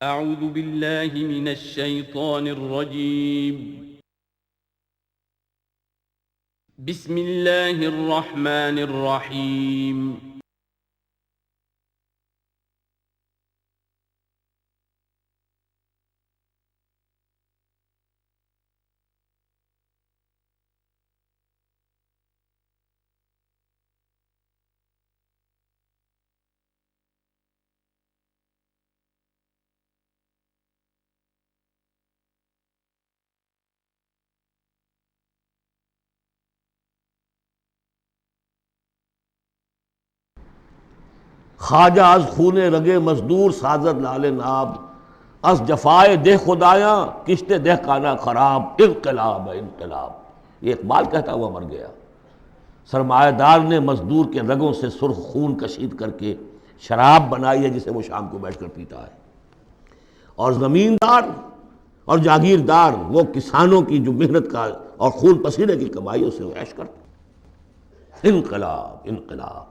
اعوذ باللہ من الشیطان الرجیم بسم اللہ الرحمن الرحیم خواجہ از خون رگے مزدور سازد لال ناب، از جفائے دہ خدایاں کشت دہ کانا خراب، انقلاب ہے انقلاب۔ یہ اقبال کہتا ہوا مر گیا۔ سرمایہ دار نے مزدور کے رگوں سے سرخ خون کشید کر کے شراب بنائی ہے جسے وہ شام کو بیٹھ کر پیتا ہے، اور زمیندار اور جاگیردار وہ کسانوں کی جو محنت کا اور خون پسینے کی کمائی سے وہ عیش کرتے۔ انقلاب انقلاب،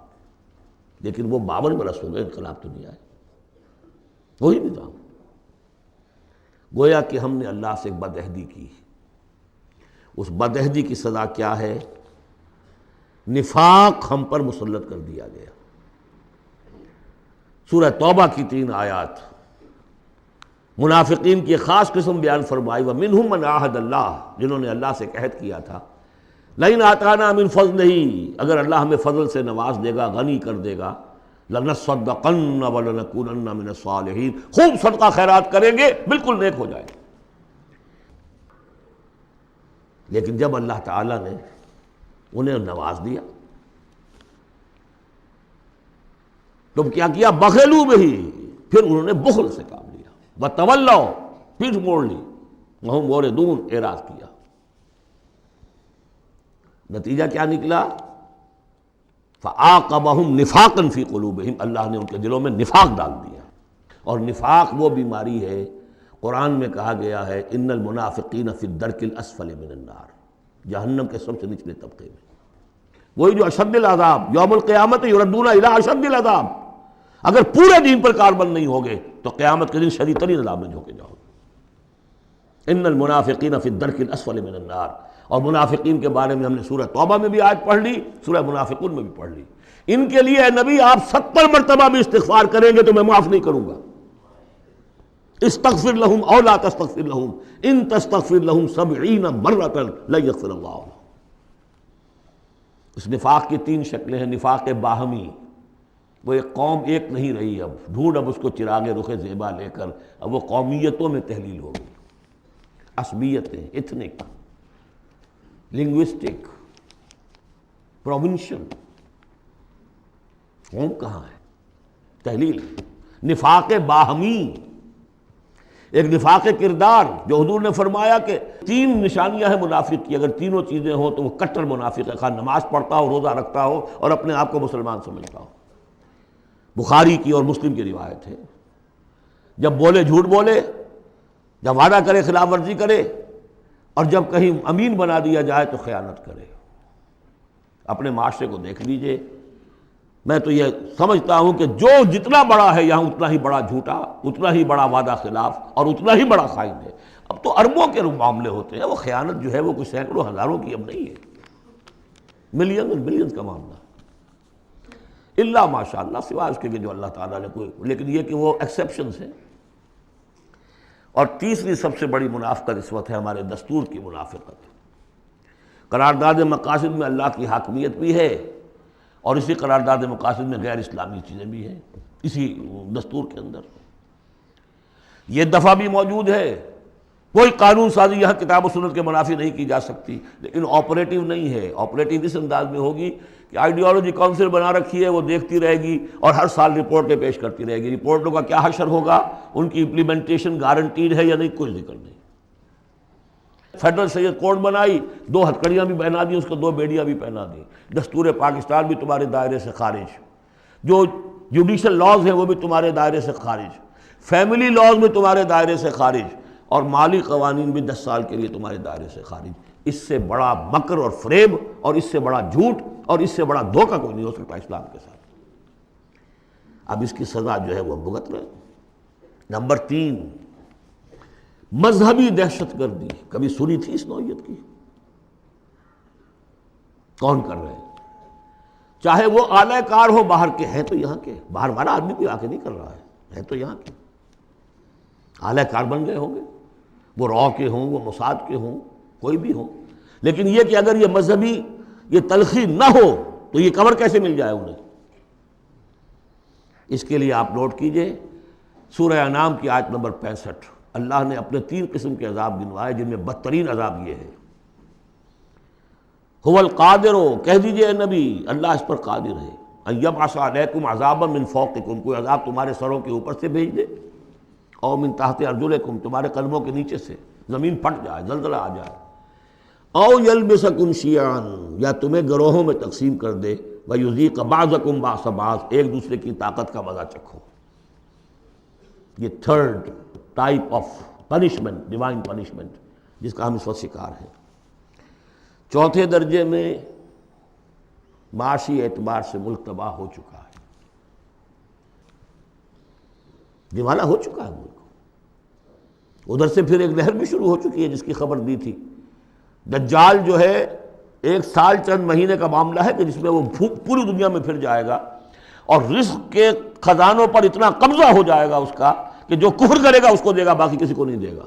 لیکن وہ 52 برس ہو گئے، انقلاب تو نہیں آئے، وہی نظام۔ گویا کہ ہم نے اللہ سے ایک بدعہدی کی، اس بدعہدی کی سزا کیا ہے؟ نفاق ہم پر مسلط کر دیا گیا۔ سورہ توبہ کی 3 آیات منافقین کی ایک خاص قسم بیان فرمائی، وَمِنْهُمْ مَنْ عَاهَدَ اللَّهُ، جنہوں نے اللہ سے عہد کیا تھا، لَئِنْ آتَانَا مِنْ فَضْلِهِ، اگر اللہ ہمیں فضل سے نواز دے گا، غنی کر دے گا، لَنَصَّدَّقَنَّ وَلَنَكُونَنَّ مِنَ الصَّالِحِينَ، خوب صدقہ خیرات کریں گے، بالکل نیک ہو جائیں گے۔ لیکن جب اللہ تعالیٰ نے انہیں نواز دیا تو کیا کیا؟ بخلوا بہ، پھر انہوں نے بخل سے کام لیا، وَتَوَلَّوْا، پیٹھ موڑ لی، وَهُمْ مُعْرِضُونَ، اعراض کیا۔ نتیجہ کیا نکلا؟ فَعَاقَبَهُمْ نِفَاقًا فِي قُلُوبِهِمْ، اللہ نے ان کے دلوں میں نفاق ڈال دیا۔ اور نفاق وہ بیماری ہے، قرآن میں کہا گیا ہے ان المنافقین فی الدرک الاسفل من النار، جہنم کے سب سے نچلے طبقے میں۔ وہی جو اشد العذاب، یوم القیامت یردون الی اشد العذاب، اگر پورے دین پر کاربند نہیں ہوگے تو قیامت کے دن شدید ترین عذاب میں جھونکے جاؤ گے۔ ان المنافقین فی الدرک الاسفل من النار، اور منافقین کے بارے میں ہم نے سورہ توبہ میں بھی آیت پڑھ لی، سورہ منافقون میں بھی پڑھ لی۔ ان کے لیے اے نبی آپ 70 مرتبہ بھی استغفار کریں گے تو میں معاف نہیں کروں گا۔ استغفر لہم او لا تستغفر لہم ان تستغفر لہم 70 مرۃ لن یغفر اللہ لہم۔ اس نفاق کی 3 شکلیں ہیں۔ نفاق باہمی، وہ ایک قوم ایک نہیں رہی، اب ڈھونڈ اب اس کو چراغ رخ زیبا لے کر، اب وہ قومیتوں میں تحلیل ہوگی، عصبیتیں، ایتھنک، لنگوسٹک، پروونشل، قوم کہاں ہے؟ تحلیل۔ نفاق باہمی، ایک نفاق کردار، جو حضور نے فرمایا کہ 3 نشانیاں ہیں منافق کی، اگر تینوں چیزیں ہوں تو وہ کٹر منافق ہے، خواہ نماز پڑھتا ہو، روزہ رکھتا ہو اور اپنے آپ کو مسلمان سمجھتا ہو۔ بخاری کی اور مسلم کی روایت ہے، جب بولے جھوٹ بولے، جب وعدہ کرے خلاف ورزی کرے، اور جب کہیں امین بنا دیا جائے تو خیانت کرے۔ اپنے معاشرے کو دیکھ لیجئے، میں تو یہ سمجھتا ہوں کہ جو جتنا بڑا ہے یہاں اتنا ہی بڑا جھوٹا، اتنا ہی بڑا وعدہ خلاف اور اتنا ہی بڑا خائن ہے۔ اب تو اربوں کے معاملے ہوتے ہیں، وہ خیانت جو ہے وہ کوئی سینکڑوں ہزاروں کی اب نہیں ہے، ملین اور بلین کا معاملہ، الا ماشاء اللہ، سوائے اس کے کہ جو اللہ تعالیٰ نے کوئی، لیکن یہ کہ وہ ایکسیپشنز ہیں۔ اور تیسری سب سے بڑی منافقت اس وقت ہے ہمارے دستور کی منافقت۔ قرارداد مقاصد میں اللہ کی حاکمیت بھی ہے، اور اسی قرارداد مقاصد میں غیر اسلامی چیزیں بھی ہیں، اسی دستور کے اندر یہ دفعہ بھی موجود ہے۔ کوئی قانون سازی یہاں کتاب و سنت کے منافی نہیں کی جا سکتی، لیکن آپریٹو نہیں ہے۔ آپریٹو اس انداز میں ہوگی کہ آئیڈیالوجی کونسل بنا رکھی ہے، وہ دیکھتی رہے گی اور ہر سال رپورٹیں پیش کرتی رہے گی۔ رپورٹوں کا کیا حشر ہوگا، ان کی امپلیمنٹیشن گارنٹیڈ ہے یا نہیں، کوئی ذکر نہیں۔ فیڈرل سید کوڈ بنائی، 2 ہتھکڑیاں بھی پہنا دی، اس کو 2 بیڑیاں بھی پہنا دی۔ دستور پاکستان بھی تمہارے دائرے سے خارج، جو جوڈیشل لاز ہیں وہ بھی تمہارے دائرے سے خارج، فیملی لاز بھی تمہارے دائرے سے خارج، اور مالی قوانین بھی 10 سال کے لیے تمہارے دائرے سے خارج۔ اس سے بڑا مکر اور فریب اور اس سے بڑا جھوٹ اور اس سے بڑا دھوکہ کوئی نہیں ہو سکتا اسلام کے ساتھ۔ اب اس کی سزا جو ہے وہ بھگت رہے، نمبر 3، مذہبی دہشت گردی. کبھی سنی تھی اس نوعیت کی؟ کون کر رہے ہیں؟ چاہے وہ اعلی کار ہو باہر کے، ہیں تو یہاں کے، باہر والا آدمی کوئی آ کے نہیں کر رہا ہے تو یہاں کے اعلی کار بن گئے ہوں گے، وہ را کے ہوں، وہ موساد کے ہوں، کوئی بھی ہوں. لیکن یہ کہ اگر یہ مذہبی یہ تلخی نہ ہو تو یہ کور کیسے مل جائے انہیں؟ اس کے لیے آپ نوٹ کیجئے سورہ انعام کی آیت نمبر 65. اللہ نے اپنے 3 قسم کے عذاب گنوائے، جن میں بدترین عذاب یہ ہے. هو القادر، کہہ دیجئے نبی اللہ اس پر قادر ہے، ان یبعث علیکم عذابا من فوقکم، کوئی عذاب تمہارے سروں کے اوپر سے بھیج دے، او من تحت ارجلکم، تمہارے قدموں کے نیچے سے زمین پھٹ جائے، زلزلہ آ جائے، او یلبسکم شیعا، یا تمہیں گروہوں میں تقسیم کر دے، ویذیق بعضکم بعض بعض، ایک دوسرے کی طاقت کا مزہ چکھو. یہ 3rd type of punishment, divine punishment, جس کا ہم اس وقت شکار ہیں. 4تھے درجے میں معاشی اعتبار سے ملک تباہ ہو چکا ہے، دیوالا ہو چکا ہے ملک. ادھر سے پھر ایک لہر بھی شروع ہو چکی ہے جس کی خبر دی تھی. دجال جو ہے 1 سال چند مہینے کا معاملہ ہے کہ جس میں وہ پوری دنیا میں پھر جائے گا، اور رزق کے خزانوں پر اتنا قبضہ ہو جائے گا اس کا کہ جو کفر کرے گا اس کو دے گا، باقی کسی کو نہیں دے گا.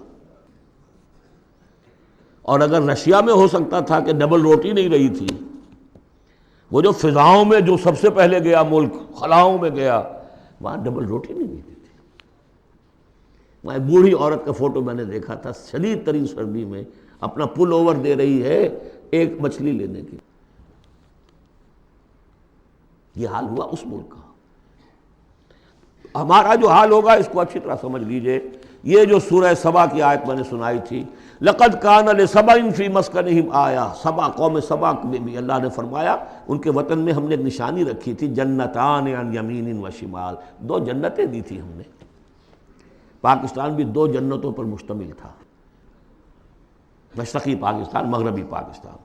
اور اگر رشیا میں ہو سکتا تھا کہ ڈبل روٹی نہیں رہی تھی، وہ جو فضاؤں میں جو سب سے پہلے گیا ملک، خلاؤں میں گیا، وہاں ڈبل روٹی نہیں ملتی تھی. وہاں ایک بوڑھی عورت کا فوٹو میں نے دیکھا تھا، شدید ترین سردی میں اپنا پل اوور دے رہی ہے ایک مچھلی لینے کی. یہ حال ہوا اس ملک کا. ہمارا جو حال ہوگا اس کو اچھی طرح سمجھ لیجئے. یہ جو سورہ سبا کی آیت میں نے سنائی تھی، لَقَدْ كَانَ لِسَبَإٍ فِي مَسْكَنِهِمْ آیَةٌ، سبا قوم سبا میں بھی اللہ نے فرمایا ان کے وطن میں ہم نے ایک نشانی رکھی تھی، جنتان عن یمین و شمال، 2 جنتیں دی تھی ہم نے. پاکستان بھی 2 جنتوں پر مشتمل تھا، مشرقی پاکستان، مغربی پاکستان.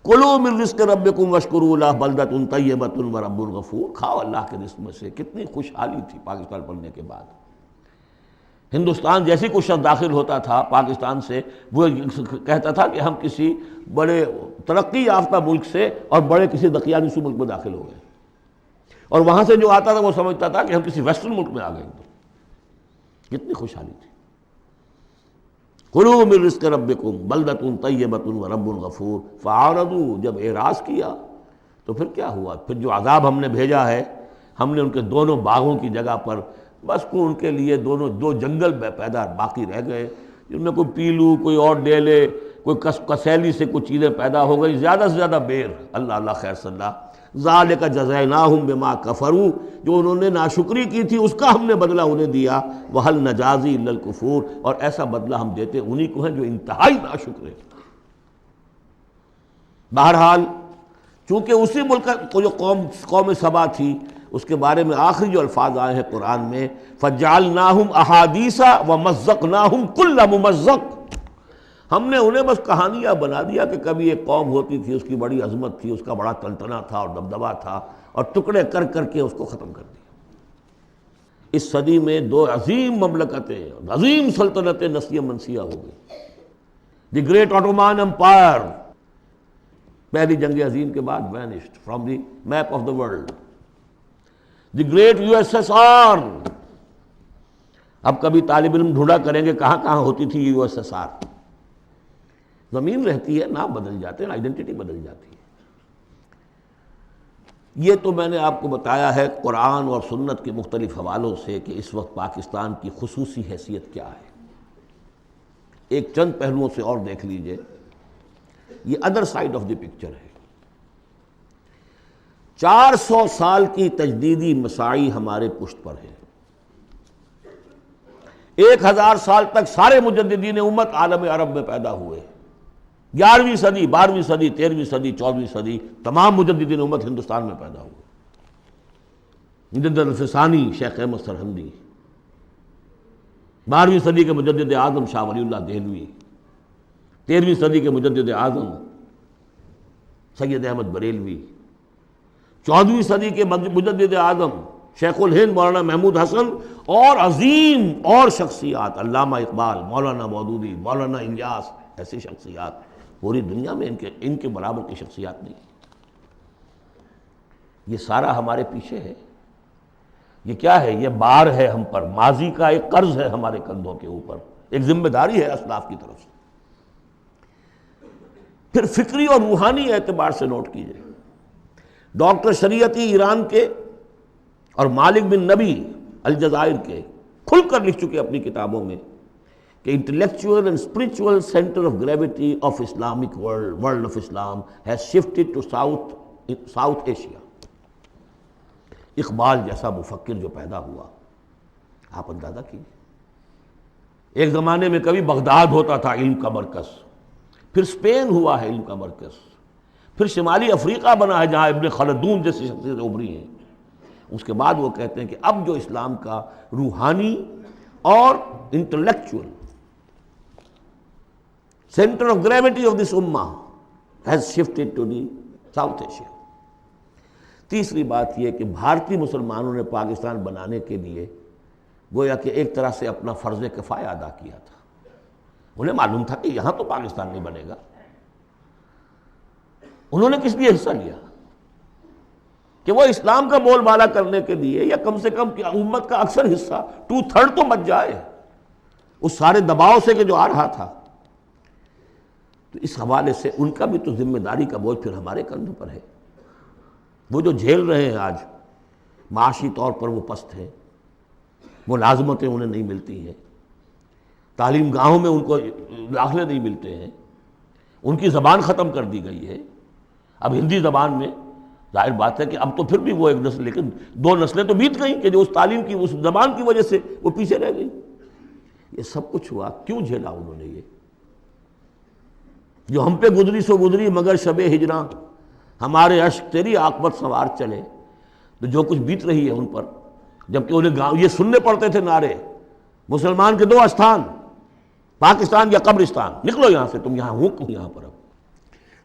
کلوا من رزق ربکم واشکروا لہ بلدۃ طیبۃ ورب غفور، کھاؤ اللہ کے رزق میں سے. کتنی خوشحالی تھی پاکستان بننے کے بعد. ہندوستان جیسی کوئی شخص داخل ہوتا تھا پاکستان سے، وہ کہتا تھا کہ ہم کسی بڑے ترقی یافتہ ملک سے اور بڑے کسی دقیانوسی ملک میں داخل ہو گئے، اور وہاں سے جو آتا تھا وہ سمجھتا تھا کہ ہم کسی ویسٹرن ملک میں آ گئے. کتنی خوشحالی تھی. کلوا من رزق ربکم بلدۃ طیبۃ ورب غفور. فاعرضوا، جب اعراض کیا تو پھر کیا ہوا؟ پھر جو عذاب ہم نے بھیجا ہے، ہم نے ان کے دونوں باغوں کی جگہ پر بس کو ان کے لیے 2 جنگل پیدا باقی رہ گئے، جن میں کوئی پیلو، کوئی اور ڈیلے، کوئی کسیلی سے کچھ چیزیں پیدا ہو گئی، زیادہ سے زیادہ بیر. اللہ اللہ خیر صلی اللہ. ذالک جزیناہم بما کفروا، جو انہوں نے ناشکری کی تھی اس کا ہم نے بدلہ انہیں دیا. وہل نجازی الا الکفور، اور ایسا بدلہ ہم دیتے انہی کو ہیں جو انتہائی ناشکر ہیں. بہرحال چونکہ اسی ملک کو جو قوم سبا تھی، اس کے بارے میں آخری جو الفاظ آئے ہیں قرآن میں، فَجَعَلْنَاهُمْ أَحَادِيثَ وَمَزَّقْنَاهُمْ كُلَّ مُمَزَّقٍ، ہم نے انہیں بس کہانیاں بنا دیا کہ کبھی ایک قوم ہوتی تھی، اس کی بڑی عظمت تھی، اس کا بڑا تلطنہ تھا اور دبدبہ تھا، اور ٹکڑے کر کر کے اس کو ختم کر دیا. اس صدی میں 2 عظیم مملکتیں، عظیم سلطنتیں نسیہ منسیہ ہو گئی. دی گریٹ آٹومان امپائر، پہلی جنگ عظیم کے بعد vanished from the map of the world. The great USSR، اب کبھی طالب علم ڈھونڈا کریں گے کہاں کہاں ہوتی تھی USSR. زمین رہتی ہے، نام بدل جاتے ہیں، آئیڈینٹی بدل جاتی ہے. یہ تو میں نے آپ کو بتایا ہے قرآن اور سنت کے مختلف حوالوں سے کہ اس وقت پاکستان کی خصوصی حیثیت کیا ہے. ایک چند پہلوؤں سے اور دیکھ لیجئے. یہ other side of the picture ہے. 400 سال کی تجدیدی مساعی ہمارے پشت پر ہے. 1000 سال تک سارے مجددین امت عالم عرب میں پیدا ہوئے. 11ویں صدی، 12ویں صدی، 13ویں صدی، 14ویں صدی تمام مجددین امت ہندوستان میں پیدا ہوئے. مجدد الفسانی شیخ احمد سرہندی، 12ویں صدی کے مجدد اعظم شاہ ولی اللہ دہلوی، 13ویں صدی کے مجدد اعظم سید احمد بریلوی، 14ویں صدی کے مجدد اعظم شیخ الہند مولانا محمود حسن اور عظیم اور شخصیات، علامہ اقبال، مولانا مودودی، مولانا الیاس، ایسی شخصیات پوری دنیا میں ان کے برابر کی شخصیات نہیں۔ یہ سارا ہمارے پیچھے ہے۔ یہ کیا ہے؟ یہ بار ہے ہم پر، ماضی کا ایک قرض ہے ہمارے کندھوں کے اوپر، ایک ذمہ داری ہے اسلاف کی طرف سے۔ پھر فکری اور روحانی اعتبار سے نوٹ کیجئے، ڈاکٹر شریعتی ایران کے اور مالک بن نبی الجزائر کے کھل کر لکھ چکے اپنی کتابوں میں کہ intellectual and spiritual centre of gravity of Islamic world of Islam has shifted to South Asia. Iqbal جیسا مفکر جو پیدا ہوا، آپ اندازہ کیجیے، ایک زمانے میں کبھی بغداد ہوتا تھا علم کا مرکز، پھر اسپین ہوا ہے علم کا مرکز، پھر شمالی افریقہ بنا ہے جہاں ابن خلدون جیسی شخصیتیں ابھری ہیں۔ اس کے بعد وہ کہتے ہیں کہ اب جو اسلام کا روحانی اور intellectual centre of gravity of this امہ has shifted to the South Asia. تیسری بات یہ کہ بھارتی مسلمانوں نے پاکستان بنانے کے لیے گویا کہ ایک طرح سے اپنا فرض کفایہ ادا کیا تھا۔ انہیں معلوم تھا کہ یہاں تو پاکستان نہیں بنے گا، انہوں نے کس لیے حصہ لیا؟ کہ وہ اسلام کا بول بالا کرنے کے لیے، یا کم سے کم امت کا اکثر حصہ 2/3 تو بچ جائے اس سارے دباؤ سے کہ جو آ رہا تھا۔ تو اس حوالے سے ان کا بھی تو ذمہ داری کا بوجھ پھر ہمارے کندھوں پر ہے۔ وہ جو جھیل رہے ہیں آج، معاشی طور پر وہ پست ہیں، ملازمتیں انہیں نہیں ملتی ہیں، تعلیم گاہوں میں ان کو داخلے نہیں ملتے ہیں، ان کی زبان ختم کر دی گئی ہے۔ اب ہندی زبان میں ظاہر بات ہے کہ اب تو پھر بھی وہ ایک نسل، لیکن 2 نسلیں تو بیت گئیں کہ جو اس تعلیم کی، اس زبان کی وجہ سے وہ پیچھے رہ گئی۔ یہ سب کچھ ہوا، کیوں جھیلا انہوں نے؟ یہ جو ہم پہ گزری سو گزری مگر شب ہجراں، ہمارے اشک تیری عاقبت سوار چلے، تو جو کچھ بیت رہی ہے ان پر، جبکہ انہیں یہ سننے پڑتے تھے نعرے، مسلمان کے 2 استھان، پاکستان یا قبرستان، نکلو یہاں سے، تم یہاں ہو یہاں پر۔ اب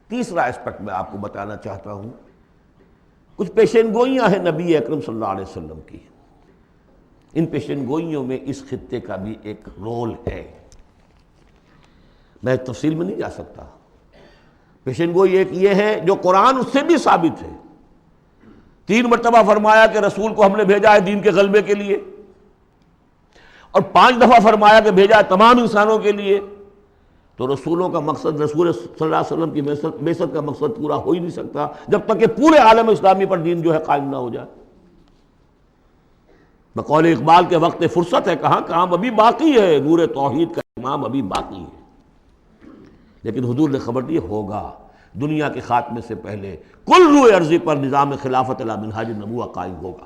تیسرا اسپیکٹ میں آپ کو بتانا چاہتا ہوں، کچھ پیشین گوئیاں ہیں نبی اکرم صلی اللہ علیہ وسلم کی۔ ان پیشین گوئیوں میں اس خطے کا بھی ایک رول ہے، میں تفصیل میں نہیں جا سکتا۔ پیشین گوئی ایک یہ ہے جو قرآن اس سے بھی ثابت ہے، 3 مرتبہ فرمایا کہ رسول کو ہم نے بھیجا ہے دین کے غلبے کے لیے، اور 5 دفعہ فرمایا کہ بھیجا ہے تمام انسانوں کے لیے۔ تو رسولوں کا مقصد، رسول صلی اللہ علیہ وسلم کی بعثت کا مقصد پورا ہو ہی نہیں سکتا جب تک کہ پورے عالم اسلامی پر دین جو ہے قائم نہ ہو جائے۔ بقول اقبال کے وقت فرصت ہے کہاں، کام ابھی باقی ہے، نور توحید کا امام ابھی باقی ہے۔ لیکن حضور نے خبر دی ہوگا، دنیا کے خاتمے سے پہلے کل روئے ارضی پر نظام خلافت علی منہاج النبوہ قائم ہوگا،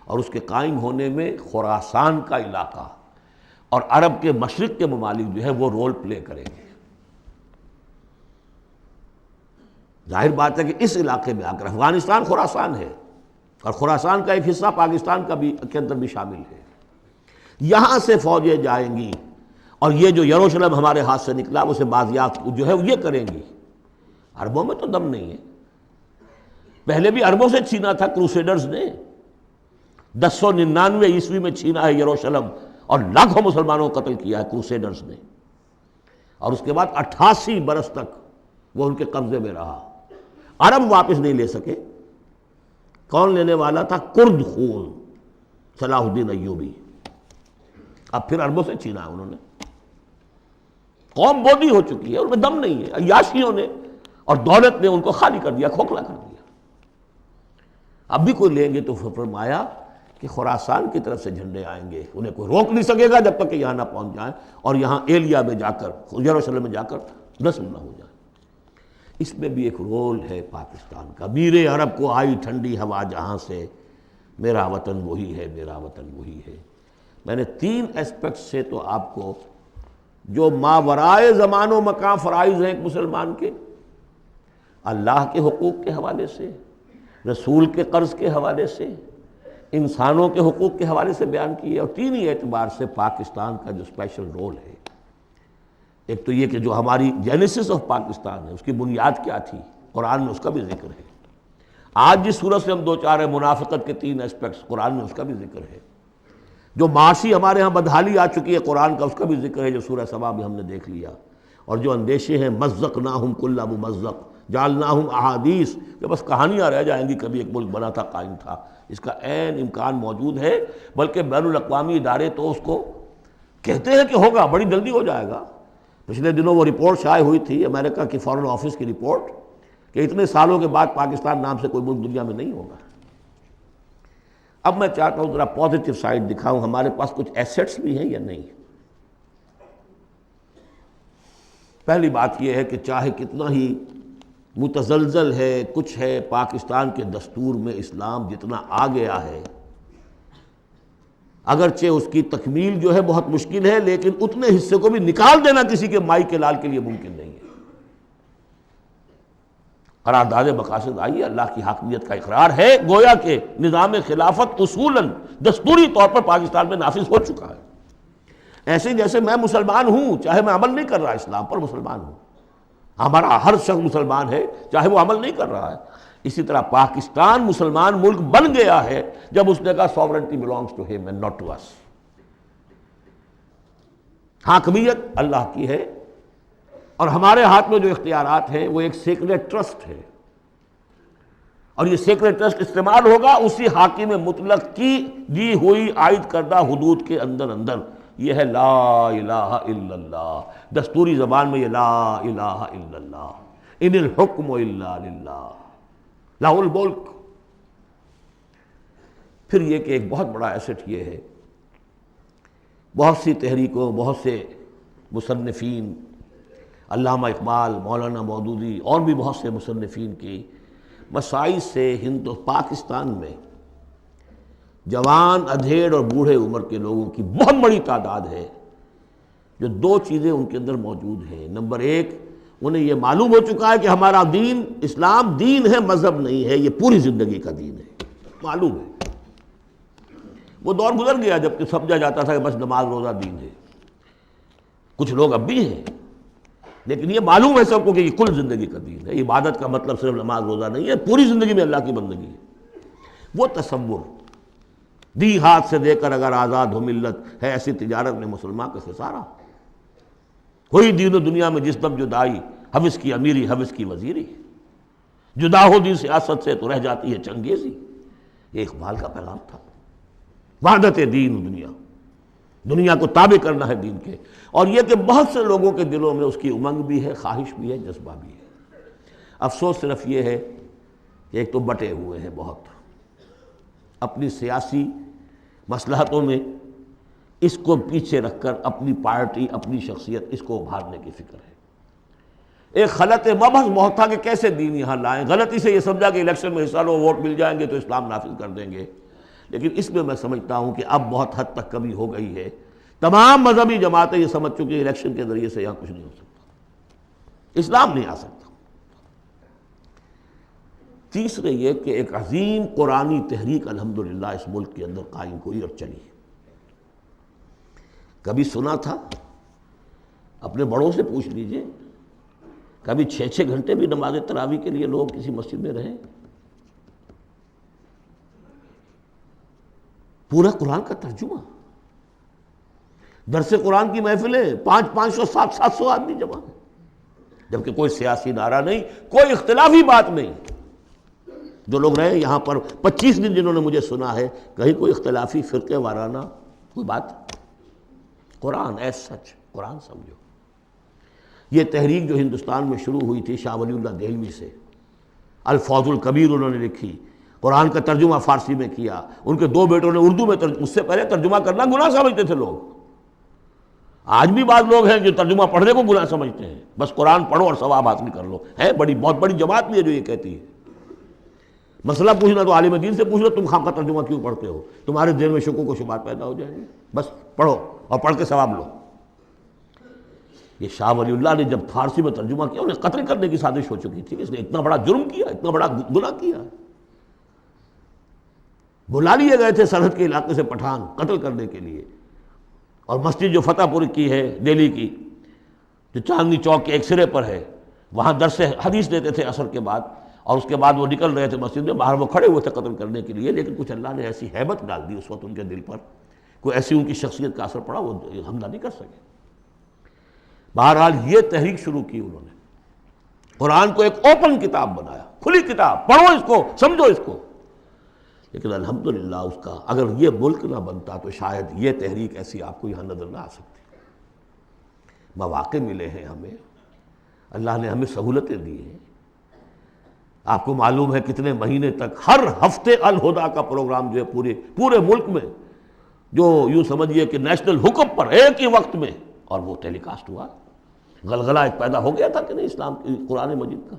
اور اس کے قائم ہونے میں خراسان کا علاقہ اور عرب کے مشرق کے ممالک جو ہے وہ رول پلے کریں گے۔ ظاہر بات ہے کہ اس علاقے میں آ کر افغانستان خراسان ہے، اور خراسان کا ایک حصہ پاکستان کا بھی کے اندر بھی شامل ہے۔ یہاں سے فوجیں جائیں گی، اور یہ جو یروشلم ہمارے ہاتھ سے نکلا اسے بازیافت جو ہے یہ کریں گی۔ عربوں میں تو دم نہیں ہے، پہلے بھی عربوں سے چھینا تھا کروسیڈرز نے، 1099 عیسوی میں چھینا ہے یروشلم، اور لاکھوں مسلمانوں کو قتل کیا ہے کروسیڈرز نے، اور اس کے بعد 88 برس تک وہ ان کے قبضے میں رہا۔ عرب واپس نہیں لے سکے، کون لینے والا تھا؟ کرد خون، صلاح الدین ایوبی۔ اب پھر عربوں سے چھینا انہوں نے، قوم بودی ہو چکی ہے، ان میں دم نہیں ہے، عیاشیوں نے اور دولت نے ان کو خالی کر دیا، کھوکھلا کر دیا۔ اب بھی کوئی لیں گے تو فرمایا کہ خراسان کی طرف سے جھنڈے آئیں گے، انہیں کوئی روک نہیں سکے گا جب تک کہ یہاں نہ پہنچ جائیں، اور یہاں ایلیا میں جا کر، یروشلم میں جا کر نصب نہ ہو جائیں۔ اس میں بھی ایک رول ہے پاکستان کا۔ میرے عرب کو آئی ٹھنڈی ہوا جہاں سے، میرا وطن وہی ہے، میرا وطن وہی ہے۔ میں نے 3 اسپیکٹ سے تو آپ کو جو ماورائے زمان و مکان فرائض ہیں ایک مسلمان کے، اللہ کے حقوق کے حوالے سے، رسول کے قرض کے حوالے سے، انسانوں کے حقوق کے حوالے سے بیان کیے، اور 3 ہی اعتبار سے پاکستان کا جو اسپیشل رول ہے۔ ایک تو یہ کہ جو ہماری جینیسس آف پاکستان ہے، اس کی بنیاد کیا تھی، قرآن میں اس کا بھی ذکر ہے۔ آج جس صورت سے ہم دو چار ہیں، منافقت کے 3 اسپیکٹس، قرآن میں اس کا بھی ذکر ہے۔ جو معاشی ہمارے ہاں بدحالی آ چکی ہے قرآن کا، اس کا بھی ذکر ہے جو سورہ سبا میں ہم نے دیکھ لیا۔ اور جو اندیشے ہیں، مزقناہم کل ممزق جعلناہم احادیث، کہ بس کہانیاں رہ جائیں گی، کبھی ایک ملک بنا تھا، قائم تھا، اس کا عین امکان موجود ہے، بلکہ بین الاقوامی ادارے تو اس کو کہتے ہیں کہ ہوگا، بڑی جلدی ہو جائے گا۔ پچھلے دنوں وہ رپورٹ شائع ہوئی تھی امریکہ کی فارن آفس کی رپورٹ، کہ اتنے سالوں کے بعد پاکستان نام سے کوئی ملک دنیا میں نہیں ہوگا۔ اب میں چاہتا ہوں ذرا پازیٹیو سائڈ دکھاؤں، ہمارے پاس کچھ ایسٹس بھی ہیں یا نہیں۔ پہلی بات یہ ہے کہ چاہے کتنا ہی متزلزل ہے، کچھ ہے، پاکستان کے دستور میں اسلام جتنا آ گیا ہے، اگرچہ اس کی تکمیل جو ہے بہت مشکل ہے، لیکن اتنے حصے کو بھی نکال دینا کسی کے مائی کے لال کے لیے ممکن نہیں ہے۔ قرارداد مقاصد آئی ہے، اللہ کی حاکمیت کا اقرار ہے، گویا کہ نظام خلافت اصولاً دستوری طور پر پاکستان میں نافذ ہو چکا ہے۔ ایسے جیسے میں مسلمان ہوں، چاہے میں عمل نہیں کر رہا اسلام پر، مسلمان ہوں، ہمارا ہر شخص مسلمان ہے چاہے وہ عمل نہیں کر رہا ہے، اسی طرح پاکستان مسلمان ملک بن گیا ہے جب اس نے کہا sovereignty belongs to him and not to us۔ حاکمیت اللہ کی ہے، اور ہمارے ہاتھ میں جو اختیارات ہیں وہ ایک سیکریٹ ٹرسٹ ہے، اور یہ سیکریٹ ٹرسٹ استعمال ہوگا اسی حاکم مطلق کی دی ہوئی عائد کردہ حدود کے اندر۔ یہ ہے لا الہ الا اللہ، دستوری زبان میں یہ لا الہ الا اللہ، ان الحکم الا للہ لہ الملک۔ پھر یہ کہ ایک بہت بڑا ایسٹ یہ ہے، بہت سی تحریکوں، بہت سے مصنفین، علامہ اقبال، مولانا مودودی اور بھی بہت سے مصنفین کی مسائل سے پاکستان میں جوان، ادھیڑ اور بوڑھے عمر کے لوگوں کی بہت بڑی تعداد ہے جو 2 چیزیں ان کے اندر موجود ہیں۔ نمبر 1، انہیں یہ معلوم ہو چکا ہے کہ ہمارا دین اسلام دین ہے، مذہب نہیں ہے، یہ پوری زندگی کا دین ہے، معلوم ہے۔ وہ دور گزر گیا جب کہ سمجھا جاتا تھا کہ بس نماز روزہ دین ہے، کچھ لوگ اب بھی ہیں، لیکن یہ معلوم ہے سب کو کہ یہ کل زندگی کا دین ہے، عبادت کا مطلب صرف نماز روزہ نہیں ہے، پوری زندگی میں اللہ کی بندگی ہے۔ وہ تصور دی ہاتھ سے دے کر اگر آزاد ہو ملت ہے، ایسی تجارت میں مسلمان کا خسارہ، کوئی دین و دنیا میں جس دم جدائی، حوث کی امیری حوث کی وزیری، جدا ہو دین سیاست سے تو رہ جاتی ہے چنگیزی۔ یہ اقبال کا پیغام تھا، وحدت دین و دنیا، دنیا کو تابع کرنا ہے دین کے۔ اور یہ کہ بہت سے لوگوں کے دلوں میں اس کی امنگ بھی ہے، خواہش بھی ہے، جذبہ بھی ہے۔ افسوس صرف یہ ہے کہ ایک تو بٹے ہوئے ہیں بہت، اپنی سیاسی مصلحتوں میں اس کو پیچھے رکھ کر اپنی پارٹی، اپنی شخصیت، اس کو ابھارنے کی فکر ہے۔ ایک خلط مبحث بہت تھا کہ کیسے دین یہاں لائیں، غلطی سے یہ سمجھا کہ الیکشن میں حصہ لو، ووٹ مل جائیں گے تو اسلام نافذ کر دیں گے، لیکن اس میں سمجھتا ہوں کہ اب بہت حد تک کمی ہو گئی ہے۔ تمام مذہبی جماعتیں یہ سمجھ چکی ہیں الیکشن کے ذریعے سے یہاں کچھ نہیں ہو سکتا، اسلام نہیں آ سکتا۔ تیسرے یہ کہ ایک عظیم قرآنی تحریک الحمدللہ اس ملک کے اندر قائم ہوئی اور چلی۔ کبھی سنا تھا؟ اپنے بڑوں سے پوچھ لیجئے، کبھی 6 گھنٹے بھی نماز تراویح کے لیے لوگ کسی مسجد میں رہے؟ پورا قرآن کا ترجمہ، درس قرآن کی محفلیں، 500 700 آدمی جمع ہیں، جبکہ کوئی سیاسی نعرہ نہیں، کوئی اختلافی بات نہیں۔ جو لوگ رہے یہاں پر 25 دن، جنہوں نے مجھے سنا ہے، کہیں کوئی اختلافی فرقے وارانہ کوئی بات؟ قرآن ایز سچ، قرآن سمجھو۔ یہ تحریک جو ہندوستان میں شروع ہوئی تھی شاہ ولی اللہ دہلوی سے، الفوز الکبیر انہوں نے لکھی، قرآن کا ترجمہ فارسی میں کیا، ان کے 2 بیٹوں نے اردو میں اس سے پہلے ترجمہ کرنا گناہ سمجھتے تھے لوگ۔ آج بھی بعض لوگ ہیں جو ترجمہ پڑھنے کو گناہ سمجھتے ہیں، بس قرآن پڑھو اور ثواب حاصل کر لو۔ ہے بہت بڑی جماعت بھی ہے جو یہ کہتی ہے۔ مسئلہ پوچھنا تو عالم دین سے پوچھ لو، تم خام کا ترجمہ کیوں پڑھتے ہو؟ تمہارے ذہن میں شکوک و شبہات پیدا ہو جائیں گے، بس پڑھو اور پڑھ کے ثواب لو۔ یہ شاہ ولی اللہ نے جب فارسی میں ترجمہ کیا، انہیں قتل کرنے کی سازش ہو چکی تھی، اس نے اتنا بڑا جرم کیا، اتنا بڑا گناہ کیا۔ بلا لیے گئے تھے سرحد کے علاقے سے پٹھان قتل کرنے کے لیے، اور مسجد جو فتح پور کی ہے دہلی کی، جو چاندنی چوک کے ایک سرے پر ہے، وہاں درس حدیث دیتے تھے عصر کے بعد، اور اس کے بعد وہ نکل رہے تھے مسجد میں، باہر وہ کھڑے ہوئے تھے قتل کرنے کے لیے، لیکن کچھ اللہ نے ایسی ہیبت ڈال دی اس وقت ان کے دل پر، کوئی ایسی ان کی شخصیت کا اثر پڑا، وہ حملہ نہیں کر سکے۔ بہرحال یہ تحریک شروع کی انہوں نے، قرآن کو ایک اوپن کتاب بنایا، کھلی کتاب، پڑھو اس کو، سمجھو اس کو۔ لیکن الحمدللہ اس کا اگر یہ ملک نہ بنتا تو شاید یہ تحریک ایسی آپ کو یہاں نظر نہ آ سکتی۔ مواقع ملے ہیں ہمیں، اللہ نے ہمیں سہولتیں دی ہیں۔ آپ کو معلوم ہے کتنے مہینے تک ہر ہفتے الہدیٰ کا پروگرام جو ہے پورے ملک میں، جو یوں سمجھیے کہ نیشنل حکم پر ایک ہی وقت میں، اور وہ ٹیلی کاسٹ ہوا۔ غلغلہ ایک پیدا ہو گیا تھا کہ نہیں اسلام کی قرآن مجید کا،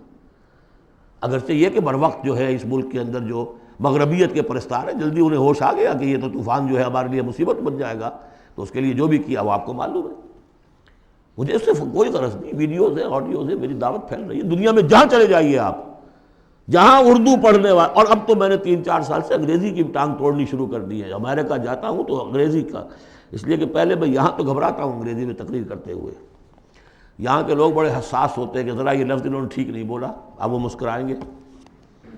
اگرچہ یہ کہ بر وقت جو ہے اس ملک کے اندر جو مغربیت کے پرستار ہیں، جلدی انہیں ہوش آ گیا کہ یہ تو طوفان جو ہے ہمارے لیے مصیبت بن جائے گا، تو اس کے لیے جو بھی کیا وہ آپ کو معلوم ہے۔ مجھے اس سے کوئی غرض نہیں، ویڈیوز ہیں، آڈیوز ہیں، میری دعوت پھیل رہی ہے دنیا میں، جہاں چلے جائیے آپ، جہاں اردو پڑھنے والے، اور اب تو میں نے 3-4 سال سے انگریزی کی ٹانگ توڑنی شروع کر دی ہے۔ امریکہ جاتا ہوں تو انگریزی کا، اس لیے کہ پہلے میں یہاں تو گھبراتا ہوں انگریزی میں تقریر کرتے ہوئے، یہاں کے لوگ بڑے حساس ہوتے ہیں کہ ذرا یہ لفظ انہوں نے ٹھیک نہیں بولا، اب وہ مسکرائیں گے،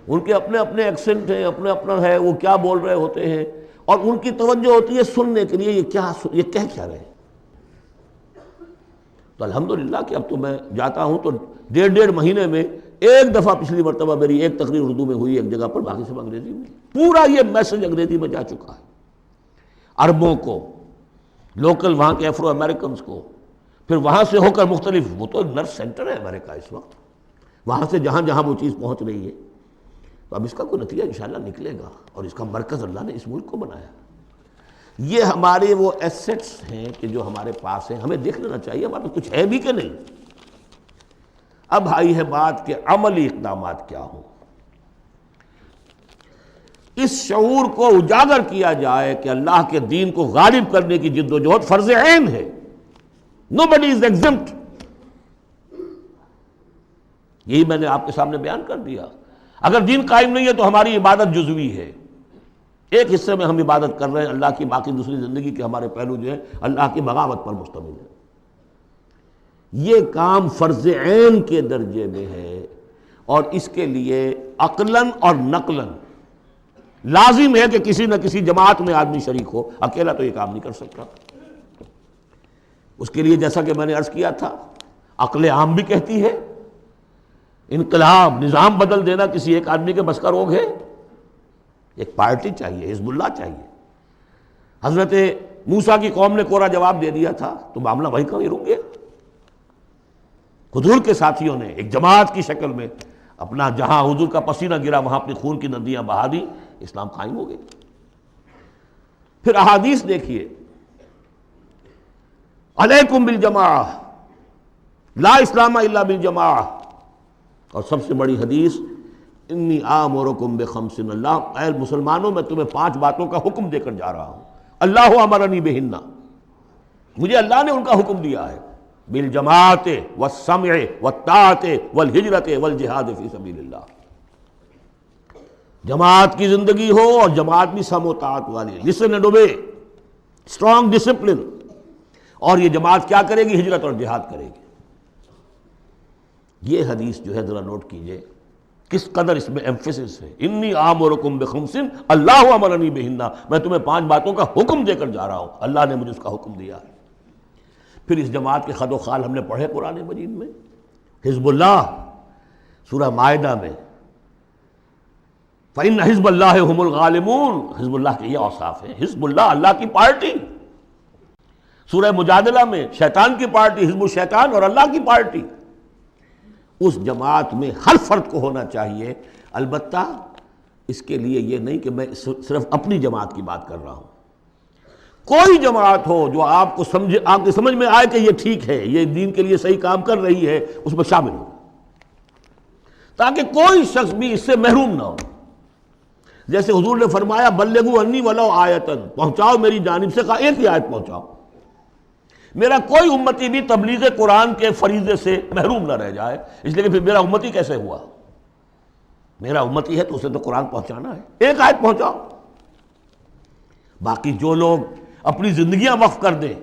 ان کے اپنے اپنے ایکسنٹ ہیں، اپنا ہے، وہ کیا بول رہے ہوتے ہیں، اور ان کی توجہ ہوتی ہے سننے کے لیے یہ کہہ کیا رہے ہیں۔ تو الحمدللہ کہ اب تو میں جاتا ہوں تو 1.5 مہینے میں ایک دفعہ، پچھلی مرتبہ میری ایک تقریر اردو میں ہوئی ایک جگہ پر، باقی سب انگریزی میں، پورا یہ میسج انگریزی میں جا چکا ہے، عربوں کو، لوکل وہاں کے افرو امریکنز کو، پھر وہاں سے ہو کر مختلف، وہ تو نرس سینٹر ہے امریکہ اس وقت، وہاں سے جہاں جہاں وہ چیز پہنچ رہی ہے، تو اب اس کا کوئی نتیجہ انشاءاللہ نکلے گا، اور اس کا مرکز اللہ نے اس ملک کو بنایا۔ یہ ہمارے وہ ایسٹس ہیں کہ جو ہمارے پاس ہیں، ہمیں دیکھ لینا چاہیے ہمارے کچھ ہے بھی کہ نہیں۔ اب آئی ہے بات کہ عملی اقدامات کیا ہوں۔ اس شعور کو اجاگر کیا جائے کہ اللہ کے دین کو غالب کرنے کی جد و جہد فرض عین ہے، nobody is exempt۔ یہی میں نے آپ کے سامنے بیان کر دیا۔ اگر دین قائم نہیں ہے تو ہماری عبادت جزوی ہے، ایک حصے میں ہم عبادت کر رہے ہیں اللہ کی، باقی دوسری زندگی کے ہمارے پہلو جو ہے اللہ کی بغاوت پر مشتمل ہے۔ یہ کام فرض عین کے درجے میں ہے، اور اس کے لیے عقلاً اور نقلاً لازم ہے کہ کسی نہ کسی جماعت میں آدمی شریک ہو، اکیلا تو یہ کام نہیں کر سکتا۔ اس کے لیے جیسا کہ میں نے عرض کیا تھا، عقل عام بھی کہتی ہے انقلاب، نظام بدل دینا کسی ایک آدمی کے بس کا روگ ہے، ایک پارٹی چاہیے، حزب اللہ چاہیے۔ حضرت موسیٰ کی قوم نے کوڑا جواب دے دیا تھا تو معاملہ وہیں کہیں رک گیا۔ حضور کے ساتھیوں نے ایک جماعت کی شکل میں اپنا، جہاں حضور کا پسینہ گرا وہاں اپنی خون کی ندیاں بہا دی، اسلام قائم ہو گئی۔ پھر احادیث دیکھیے، علیکم بالجماعہ، لا اسلام الا بالجماعہ، اور سب سے بڑی حدیث انی آمرکم بخمس، اللہ اے مسلمانوں میں تمہیں 5 باتوں کا حکم دے کر جا رہا ہوں، اللہ امرنی بہن، مجھے اللہ نے ان کا حکم دیا ہے، بالجماعت والسمع والطاعت والہجرت والجہاد فی سبیل اللہ، جماعت کی زندگی ہو اور جماعت بھی سم و طاعت والی، listen and obey, strong discipline, اور یہ جماعت کیا کرے گی؟ ہجرت اور جہاد کرے گی۔ یہ حدیث جو ہے ذرا نوٹ کیجئے کس قدر اس میں ایمفیسس ہے، انی آمرکم بخمس اللہ امرنی بہن، میں تمہیں 5 باتوں کا حکم دے کر جا رہا ہوں، اللہ نے مجھے اس کا حکم دیا ہے۔ پھر اس جماعت کے خد و خال ہم نے پڑھے قرآن مجید میں، حزب اللہ سورہ مائدہ میں، فإن حزب اللہ هم الغالبون، حزب اللہ کے یہ اوصاف ہیں، حزب اللہ اللہ کی پارٹی۔ سورہ مجادلہ میں شیطان کی پارٹی، حزب الشیطان، اور اللہ کی پارٹی۔ اس جماعت میں ہر فرد کو ہونا چاہیے، البتہ اس کے لیے یہ نہیں کہ میں صرف اپنی جماعت کی بات کر رہا ہوں، کوئی جماعت ہو جو آپ کو سمجھے، آپ کی سمجھ میں آئے کہ یہ ٹھیک ہے، یہ دین کے لیے صحیح کام کر رہی ہے، اس میں شامل ہو، تاکہ کوئی شخص بھی اس سے محروم نہ ہو۔ جیسے حضور نے فرمایا بلغوا عنی ولو آیۃ، پہنچاؤ میری جانب سے، کہا ایک ہی آیت پہنچاؤ، میرا کوئی امتی بھی تبلیغ قرآن کے فریضے سے محروم نہ رہ جائے، اس لیے کہ پھر میرا امتی کیسے ہوا؟ میرا امتی ہے تو اسے تو قرآن پہنچانا ہے، ایک آیت پہنچاؤ۔ باقی جو لوگ اپنی زندگیاں وقف کر دیں،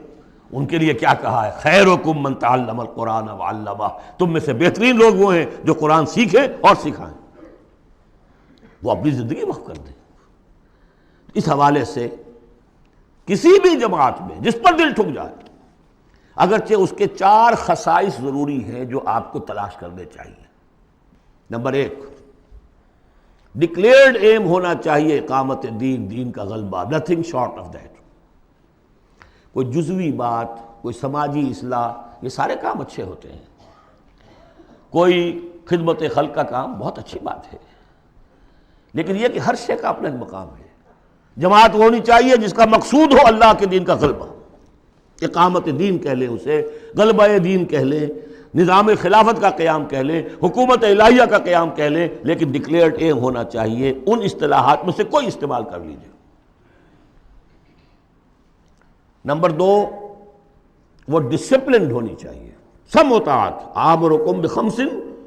ان کے لیے کیا کہا ہے؟ خیرکم من تعلم القرآن وعلمہ، تم میں سے بہترین لوگ وہ ہیں جو قرآن سیکھیں اور سکھائیں۔ وہ اپنی زندگی وقف کر دیں۔ اس حوالے سے کسی بھی جماعت میں جس پر دل ٹھک جائے، اگرچہ اس کے 4 خصائص ضروری ہیں جو آپ کو تلاش کرنے چاہیے۔ نمبر 1، ڈکلیئرڈ ایم ہونا چاہیے اقامت دین، دین کا غلبہ، نتھنگ شارٹ آف دیٹ۔ کوئی جزوی بات، کوئی سماجی اصلاح، یہ سارے کام اچھے ہوتے ہیں، کوئی خدمت خلق کا کام بہت اچھی بات ہے، لیکن یہ کہ ہر شے کا اپنا ایک مقام ہے۔ جماعت ہونی چاہیے جس کا مقصود ہو اللہ کے دین کا غلبہ، اقامت دین کہہ لیں اسے، غلبہ دین کہہ لیں، نظام خلافت کا قیام کہہ لیں، حکومت الہیہ کا قیام کہہ لیں، لیکن ڈکلیئرڈ ایم ہونا چاہیے۔ ان اصطلاحات میں سے کوئی استعمال کر لیجیے۔ نمبر 2، وہ ڈسپلنڈ ہونی چاہیے، سمع و طاعت، آمرکم بخمس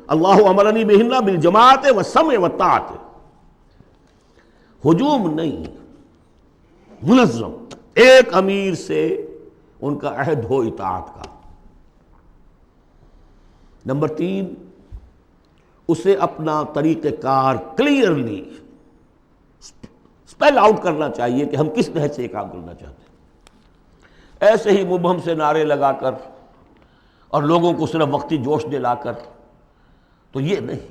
اللہ امرنی بہن بالجماعت والسمع والطاعت، ہجوم نہیں، منظم، ایک امیر سے ان کا عہد ہو اطاعت کا۔ نمبر 3، اسے اپنا طریقہ کار کلیئرلی اسپیل آؤٹ کرنا چاہیے کہ ہم کس نہج سے یہ کام کرنا چاہتے ہیں۔ ایسے ہی مبہم سے نعرے لگا کر اور لوگوں کو صرف وقتی جوش دلا کر تو یہ نہیں،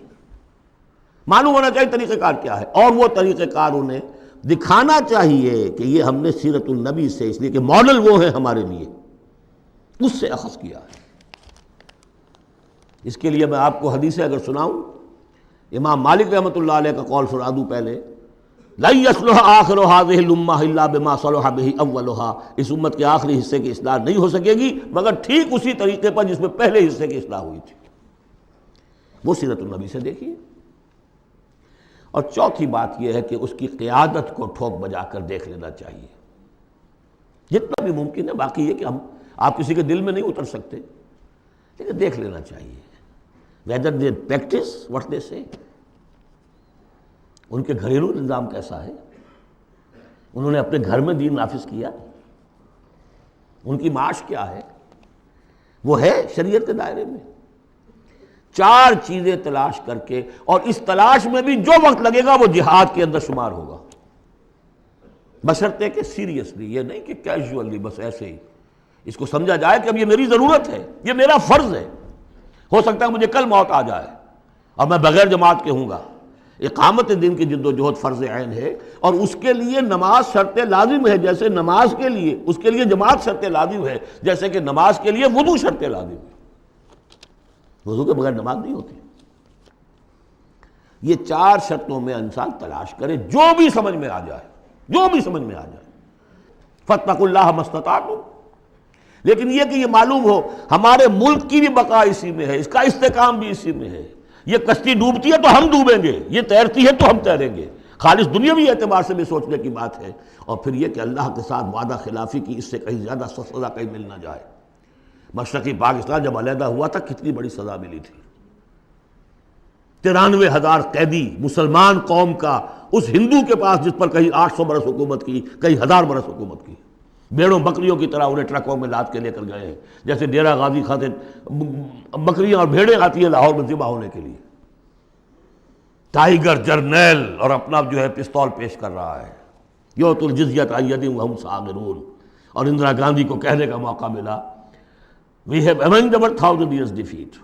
معلوم ہونا چاہیے طریقہ کار کیا ہے، اور وہ طریقہ کار انہیں دکھانا چاہیے کہ یہ ہم نے سیرت النبی سے، اس لیے کہ ماڈل وہ ہیں ہمارے لیے، اس سے اخذ کیا ہے۔ اس کے لیے میں آپ کو حدیثیں اگر سناؤں، امام مالک رحمۃ اللہ علیہ کا قول سنا دوں پہلے، لن یصلح آخر هذه الامہ الا بما صلح به اولها، اس امت کے آخری حصے کی اصلاح نہیں ہو سکے گی مگر ٹھیک اسی طریقے پر جس میں پہلے حصے کی اصلاح ہوئی تھی۔ وہ سیرت النبی سے دیکھیے۔ اور چوتھی بات یہ ہے کہ اس کی قیادت کو ٹھوک بجا کر دیکھ لینا چاہیے جتنا بھی ممکن ہے۔ باقی یہ کہ آپ کسی کے دل میں نہیں اتر سکتے، لیکن دیکھ لینا چاہیے whether they practice what they say، ان کے گھریلو نظام کیسا ہے، انہوں نے اپنے گھر میں دین نافذ کیا، ان کی معاش کیا ہے، وہ ہے شریعت کے دائرے میں۔ 4 چیزیں تلاش کر کے، اور اس تلاش میں بھی جو وقت لگے گا وہ جہاد کے اندر شمار ہوگا، بشرطے کہ سیریسلی، یہ نہیں کہ کیجولی بس ایسے ہی اس کو سمجھا جائے کہ اب یہ میری ضرورت ہے، یہ میرا فرض ہے، ہو سکتا ہے مجھے کل موت آ جائے اور میں بغیر جماعت کے ہوں گا۔ اقامت دین کی جد و جہد فرض عین ہے، اور اس کے لیے نماز شرط لازم ہے، جیسے نماز کے لیے اس کے لیے جماعت شرط لازم ہے، جیسے کہ نماز کے لیے وضو شرط لازم ہے، وضو کے بغیر نماز نہیں ہوتی۔ یہ 4 شرطوں میں انسان تلاش کرے، جو بھی سمجھ میں آ جائے، جو بھی سمجھ میں آ جائے، فاتقوا اللہ ما استطعتم۔ لیکن یہ کہ یہ معلوم ہو ہمارے ملک کی بھی بقا اسی میں ہے، اس کا استحکام بھی اسی میں ہے۔ یہ کشتی ڈوبتی ہے تو ہم ڈوبیں گے، یہ تیرتی ہے تو ہم تیریں گے، خالص دنیاوی اعتبار سے بھی سوچنے کی بات ہے۔ اور پھر یہ کہ اللہ کے ساتھ وعدہ خلافی کی اس سے کہیں زیادہ سزا کہیں مل نہ جائے۔ مشرقی پاکستان جب علیحدہ ہوا تھا کتنی بڑی سزا ملی تھی، 93,000 قیدی مسلمان قوم کا اس ہندو کے پاس جس پر کہیں 800 برس حکومت کی، کہیں 1000 برس حکومت کی، بیڑوں بکریوں کی طرح انہیں ٹرکوں میں لاد کے لے کر گئے ہیں، جیسے ڈیرہ غازی خاطر بکریاں اور بھیڑیں آتی ہیں لاہور میں ذبح ہونے کے لیے۔ ٹائیگر جرنیل اور اپنا جو ہے پستول پیش کر رہا ہے، یؤت الجزیۃ عن ید وہم صاغرون، اور اندرا گاندھی کو کہنے کا موقع ملا we have avenged our 1000 years defeat،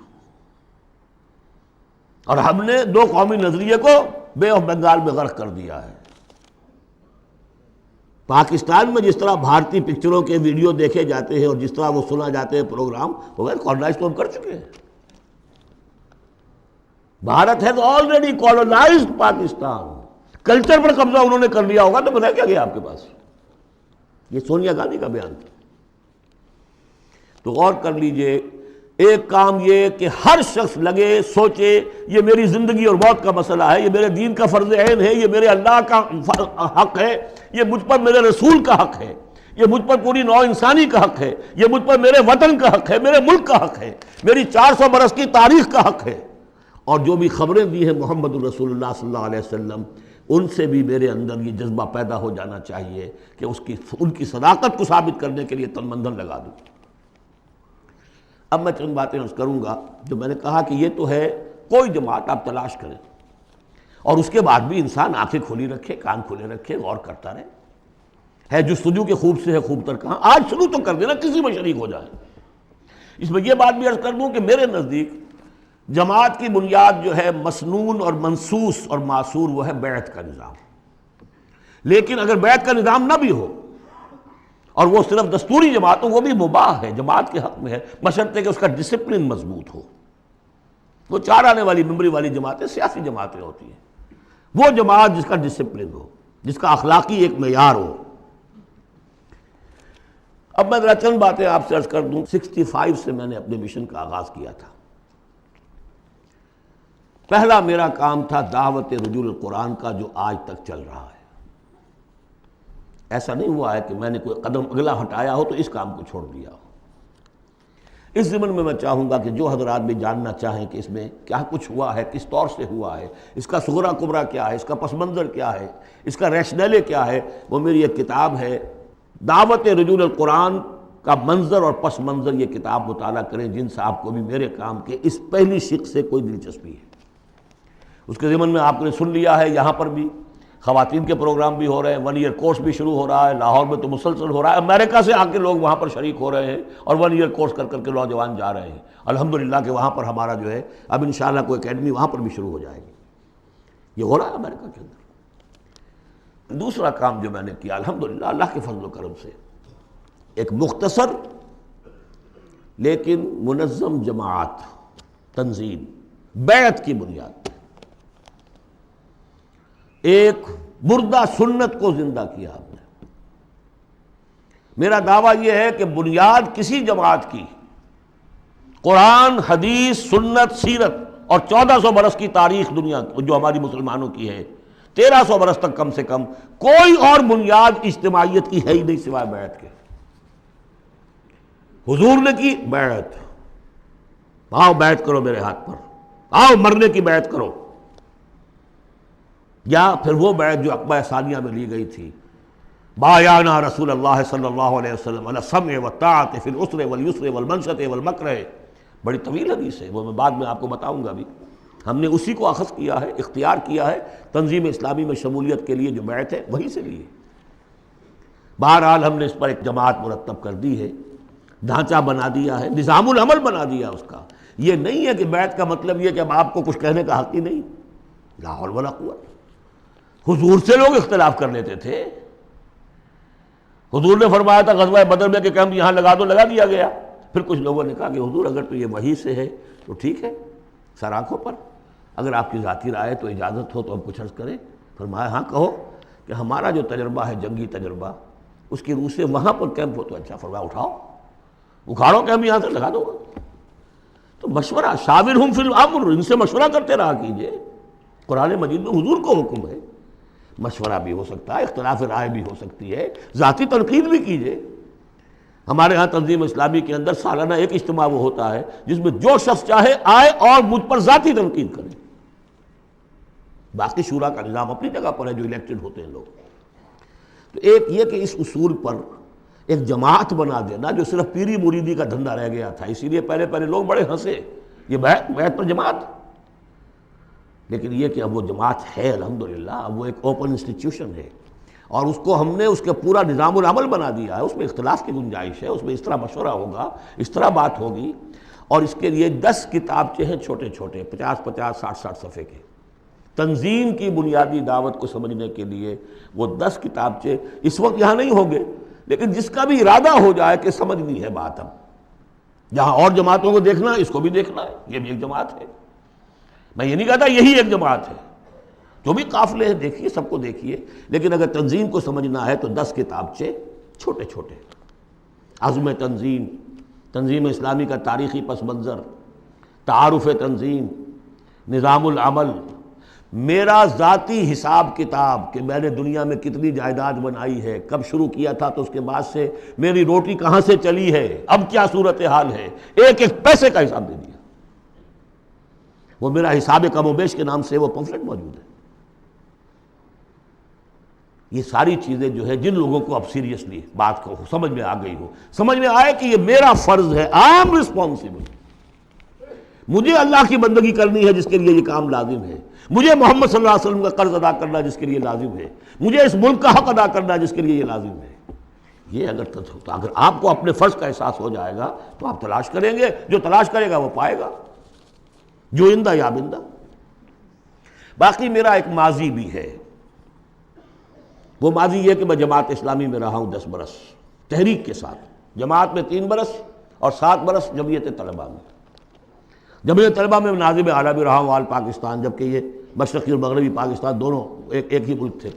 اور ہم نے 2 قومی نظریے کو بے آف بنگال میں غرق کر دیا ہے۔ پاکستان میں جس طرح بھارتی پکچروں کے ویڈیو دیکھے جاتے ہیں اور جس طرح وہ سنا جاتے ہیں پروگرام، وہ کالونائز تو ہم کر چکے ہیں۔ Bharat has already colonized Pakistan, culture پر قبضہ انہوں نے کر لیا ہوگا تو بتایا کیا گیا آپ کے پاس؟ یہ سونیا گاندھی کا بیان تھا۔ تو غور کر لیجئے، ایک کام یہ کہ ہر شخص لگے سوچے یہ میری زندگی اور موت کا مسئلہ ہے، یہ میرے دین کا فرض عین ہے، یہ میرے اللہ کا حق ہے، یہ مجھ پر میرے رسول کا حق ہے، یہ مجھ پر پوری نوع انسانی کا حق ہے، یہ مجھ پر میرے وطن کا حق ہے، میرے ملک کا حق ہے، میری 400 برس کی تاریخ کا حق ہے، اور جو بھی خبریں دی ہیں محمد الرسول اللہ صلی اللہ علیہ وسلم، ان سے بھی میرے اندر یہ جذبہ پیدا ہو جانا چاہیے کہ ان کی صداقت کو ثابت کرنے کے لیے تن من دھن لگا دوں۔ اب میں چند باتیں عرض کروں گا۔ جو میں نے کہا کہ یہ تو ہے کوئی جماعت آپ تلاش کریں، اور اس کے بعد بھی انسان آنکھیں کھلی رکھے، کان کھلے رکھے، غور کرتا رہے۔ ہے جستجو کے خوب سے ہے خوب تر کہاں، آج شروع تو کر دینا، کسی میں شریک ہو جائے۔ اس میں یہ بات بھی عرض کر دوں کہ میرے نزدیک جماعت کی بنیاد جو ہے مسنون اور منسوس اور معصور وہ ہے بیعت کا نظام۔ لیکن اگر بیعت کا نظام نہ بھی ہو اور وہ صرف دستوری جماعت ہو، وہ بھی مباح ہے، جماعت کے حق میں ہے، بشرطے کہ اس کا ڈسپلن مضبوط ہو۔ وہ چار آنے والی ممبری والی جماعتیں سیاسی جماعتیں ہوتی ہیں، وہ جماعت جس کا ڈسپلن ہو، جس کا اخلاقی ایک معیار ہو۔ اب میں ذرا چند باتیں آپ سے عرض کر دوں۔ 65 سے میں نے اپنے مشن کا آغاز کیا تھا۔ پہلا میرا کام تھا دعوت رجوع القرآن کا، جو آج تک چل رہا ہے۔ ایسا نہیں ہوا ہے کہ میں نے کوئی قدم اگلا ہٹایا ہو تو اس کام کو چھوڑ دیا ہو۔ اس ضمن میں چاہوں گا کہ جو حضرات بھی جاننا چاہیں کہ اس میں کیا کچھ ہوا ہے، کس طور سے ہوا ہے، اس کا صغرا کبرا کیا ہے، اس کا پس منظر کیا ہے، اس کا ریشنلے کیا ہے، وہ میری ایک کتاب ہے دعوت رجوع القرآن کا منظر اور پس منظر۔ یہ کتاب مطالعہ کریں جن صاحب کو بھی میرے کام کے اس پہلی شق سے کوئی دلچسپی ہے۔ اس کے ضمن میں آپ نے سن لیا ہے، یہاں پر بھی خواتین کے پروگرام بھی ہو رہے ہیں، 1 ایئر کورس بھی شروع ہو رہا ہے، لاہور میں تو مسلسل ہو رہا ہے، امریکہ سے آ کے لوگ وہاں پر شریک ہو رہے ہیں اور 1 ایئر کورس کر کر کے نوجوان جا رہے ہیں۔ الحمدللہ کہ وہاں پر ہمارا جو ہے اب انشاءاللہ کوئی اکیڈمی وہاں پر بھی شروع ہو جائے گی۔ یہ ہو رہا ہے امریکہ کے اندر۔ دوسرا کام جو میں نے کیا الحمدللہ اللہ کے فضل و کرم سے، ایک مختصر لیکن منظم جماعت تنظیم بیعت کی بنیاد، ایک مردہ سنت کو زندہ کیا آپ نے۔ میرا دعویٰ یہ ہے کہ بنیاد کسی جماعت کی قرآن، حدیث، سنت، سیرت اور 1400 برس کی تاریخ دنیا جو ہماری مسلمانوں کی ہے، 1300 برس تک کم سے کم کوئی اور بنیاد اجتماعیت کی ہے ہی نہیں سوائے بیعت کے۔ حضور نے کی بیعت، آؤ بیعت کرو میرے ہاتھ پر، آؤ مرنے کی بیعت کرو، یا پھر وہ بیعت جو عقبہ ثانیہ میں لی گئی تھی، بایعنا رسول اللہ صلی اللہ علیہ وسلم علی السمع والطاعۃ فی العسر والیسر والمنشط والمکرہ، بڑی طویل حدیث ہے، وہ میں بعد میں آپ کو بتاؤں گا بھی۔ ہم نے اسی کو اخذ کیا ہے، اختیار کیا ہے، تنظیم اسلامی میں شمولیت کے لیے جو بیعت ہے وہیں سے لی ہے۔ بہرحال ہم نے اس پر ایک جماعت مرتب کر دی ہے، ڈھانچہ بنا دیا ہے، نظام العمل بنا دیا اس کا۔ یہ نہیں ہے کہ بیعت کا مطلب یہ کہ اب آپ کو کچھ کہنے کا حق ہی نہیں، لا حول ولا قوت۔ حضور سے لوگ اختلاف کر لیتے تھے، حضور نے فرمایا تھا غزوہ بدر میں کہ کیمپ یہاں لگا دو، لگا دیا گیا۔ پھر کچھ لوگوں نے کہا کہ حضور اگر تو یہ وحی سے ہے تو ٹھیک ہے، سر آنکھوں پر، اگر آپ کی ذاتی رائے تو اجازت ہو تو ہم کچھ عرض کریں۔ فرمایا ہاں کہو، کہ ہمارا جو تجربہ ہے جنگی تجربہ، اس کی روح سے وہاں پر کیمپ ہو تو اچھا۔ فرمایا اٹھاؤ، اکھاڑو کیمپ یہاں سے لگا دو۔ تو مشورہ، شاورہم فی الامر، ان سے مشورہ کرتے رہا کیجئے۔ قرآن مجید میں حضور کو حکم ہے، مشورہ بھی ہو سکتا ہے، اختلاف رائے بھی ہو سکتی ہے، ذاتی تنقید بھی کیجئے۔ ہمارے ہاں تنظیم اسلامی کے اندر سالانہ ایک اجتماع وہ ہوتا ہے جس میں جو شخص چاہے آئے اور مجھ پر ذاتی تنقید کرے۔ باقی شورا کا نظام اپنی جگہ پر ہے جو الیکٹڈ ہوتے ہیں لوگ۔ تو ایک یہ کہ اس اصول پر ایک جماعت بنا دینا جو صرف پیری مریدی کا دھندا رہ گیا تھا، اسی لیے پہلے لوگ بڑے ہنسے، یہ بیعت پر جماعت۔ لیکن یہ کہ اب وہ جماعت ہے الحمدللہ، اب وہ ایک اوپن انسٹیٹیوشن ہے، اور اس کو ہم نے اس کا پورا نظام العمل بنا دیا ہے۔ اس میں اختلاف کی گنجائش ہے، اس میں اس طرح مشورہ ہوگا، اس طرح بات ہوگی، اور اس کے لیے 10 کتابچے ہیں چھوٹے چھوٹے، 50-50 60-60 صفحے کے۔ تنظیم کی بنیادی دعوت کو سمجھنے کے لیے وہ 10 کتابچے اس وقت یہاں نہیں ہوں گے، لیکن جس کا بھی ارادہ ہو جائے کہ سمجھنی ہے بات، اب جہاں اور جماعتوں کو دیکھنا ہے اس کو بھی دیکھنا ہے، یہ بھی ایک جماعت ہے۔ میں یہ نہیں کہتا یہی ایک جماعت ہے، جو بھی قافلے ہیں دیکھیے، سب کو دیکھیے، لیکن اگر تنظیم کو سمجھنا ہے تو 10 کتابچے چھوٹے چھوٹے۔ عزم تنظیم، تنظیم اسلامی کا تاریخی پس منظر، تعارف تنظیم، نظام العمل، میرا ذاتی حساب کتاب کہ میں نے دنیا میں کتنی جائیداد بنائی ہے، کب شروع کیا تھا تو اس کے بعد سے میری روٹی کہاں سے چلی ہے، اب کیا صورتحال ہے، ایک ایک پیسے کا حساب دے دیا۔ وہ میرا حساب کم و بیش کے نام سے وہ پمفلٹ موجود ہے۔ یہ ساری چیزیں جو ہے جن لوگوں کو اب سیریسلی بات کو سمجھ میں آ گئی ہو، سمجھ میں آئے کہ یہ میرا فرض ہے، عام رسپانسبل، مجھے اللہ کی بندگی کرنی ہے جس کے لیے یہ کام لازم ہے، مجھے محمد صلی اللہ علیہ وسلم کا قرض ادا کرنا جس کے لیے لازم ہے، مجھے اس ملک کا حق ادا کرنا جس کے لیے یہ لازم ہے۔ یہ اگر آپ کو اپنے فرض کا احساس ہو جائے گا تو آپ تلاش کریں گے، جو تلاش کرے گا وہ پائے گا، جو اندہ یا بندہ۔ باقی میرا ایک ماضی بھی ہے، وہ ماضی یہ کہ میں جماعت اسلامی میں رہا ہوں 10 برس تحریک کے ساتھ، جماعت میں 3 برس اور 7 برس جمعیت طلبہ میں۔ جمعیت طلبہ میں ناظم اعلیٰ بھی رہا ہوں آل پاکستان، جبکہ یہ مشرقی اور مغربی پاکستان دونوں ایک ہی ملک تھے،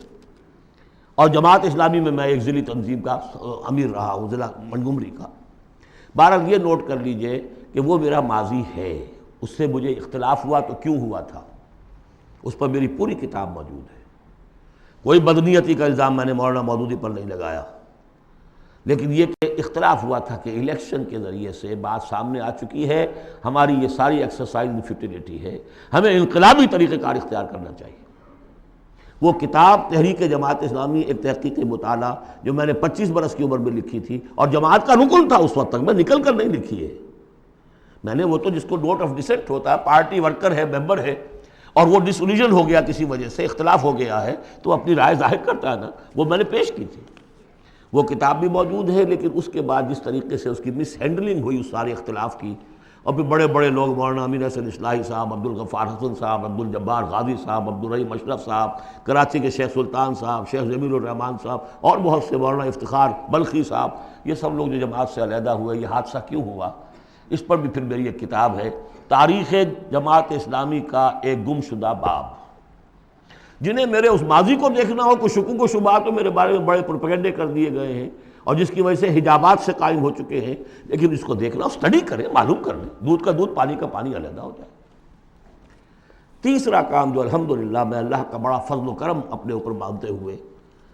اور جماعت اسلامی میں میں ایک ضلعی تنظیم کا امیر رہا ہوں، ضلع منگمری کا۔ بہرحال یہ نوٹ کر لیجئے کہ وہ میرا ماضی ہے، اس سے مجھے اختلاف ہوا تو کیوں ہوا تھا، اس پر میری پوری کتاب موجود ہے۔ کوئی بدنیتی کا الزام میں نے مولانا مودودی پر نہیں لگایا، لیکن یہ کہ اختلاف ہوا تھا کہ الیکشن کے ذریعے سے بات سامنے آ چکی ہے، ہماری یہ ساری ایکسرسائز فیوٹیلیٹی ہے، ہمیں انقلابی طریقہ کار اختیار کرنا چاہیے۔ وہ کتاب تحریک جماعت اسلامی ایک تحقیقی مطالعہ جو میں نے 25 برس کی عمر میں لکھی تھی، اور جماعت کا رکن تھا اس وقت تک، میں نکل کر نہیں لکھی ہے میں نے، وہ تو جس کو نوٹ آف ڈسینٹ ہوتا ہے، پارٹی ورکر ہے، ممبر ہے، اور وہ ڈس اولیژن ہو گیا کسی وجہ سے، اختلاف ہو گیا ہے تو اپنی رائے ظاہر کرتا ہے نا، وہ میں نے پیش کی تھی۔ وہ کتاب بھی موجود ہے، لیکن اس کے بعد جس طریقے سے اس کی مس ہینڈلنگ ہوئی اس سارے اختلاف کی، اور پھر بڑے بڑے لوگ مولانا امین حسن اصلاحی صاحب، عبدالغفار حسن صاحب، عبدالجبار غازی صاحب، عبدالرحیم اشرف صاحب، کراچی کے شیخ سلطان صاحب، شیخ جمیل الرحمان صاحب، اور بہت سے، مولانا افتخار بلخی صاحب، یہ سب لوگ جو جماعت سے علیحدہ ہوئے، یہ حادثہ کیوں ہوا، اس پر بھی پھر میری ایک کتاب ہے، تاریخ جماعت اسلامی کا ایک گم شدہ باب۔ جنہیں میرے اس ماضی کو دیکھنا ہو، کوئی شکوک و شبہات تو میرے بارے میں بڑے پروپیگنڈے کر دیے گئے ہیں، اور جس کی وجہ سے حجابات سے قائم ہو چکے ہیں، لیکن اس کو دیکھنا، اسٹڈی کریں، معلوم کر لیں، دودھ کا دودھ پانی کا پانی علیحدہ ہو جائے۔ تیسرا کام جو الحمدللہ میں اللہ کا بڑا فضل و کرم اپنے اوپر مانتے ہوئے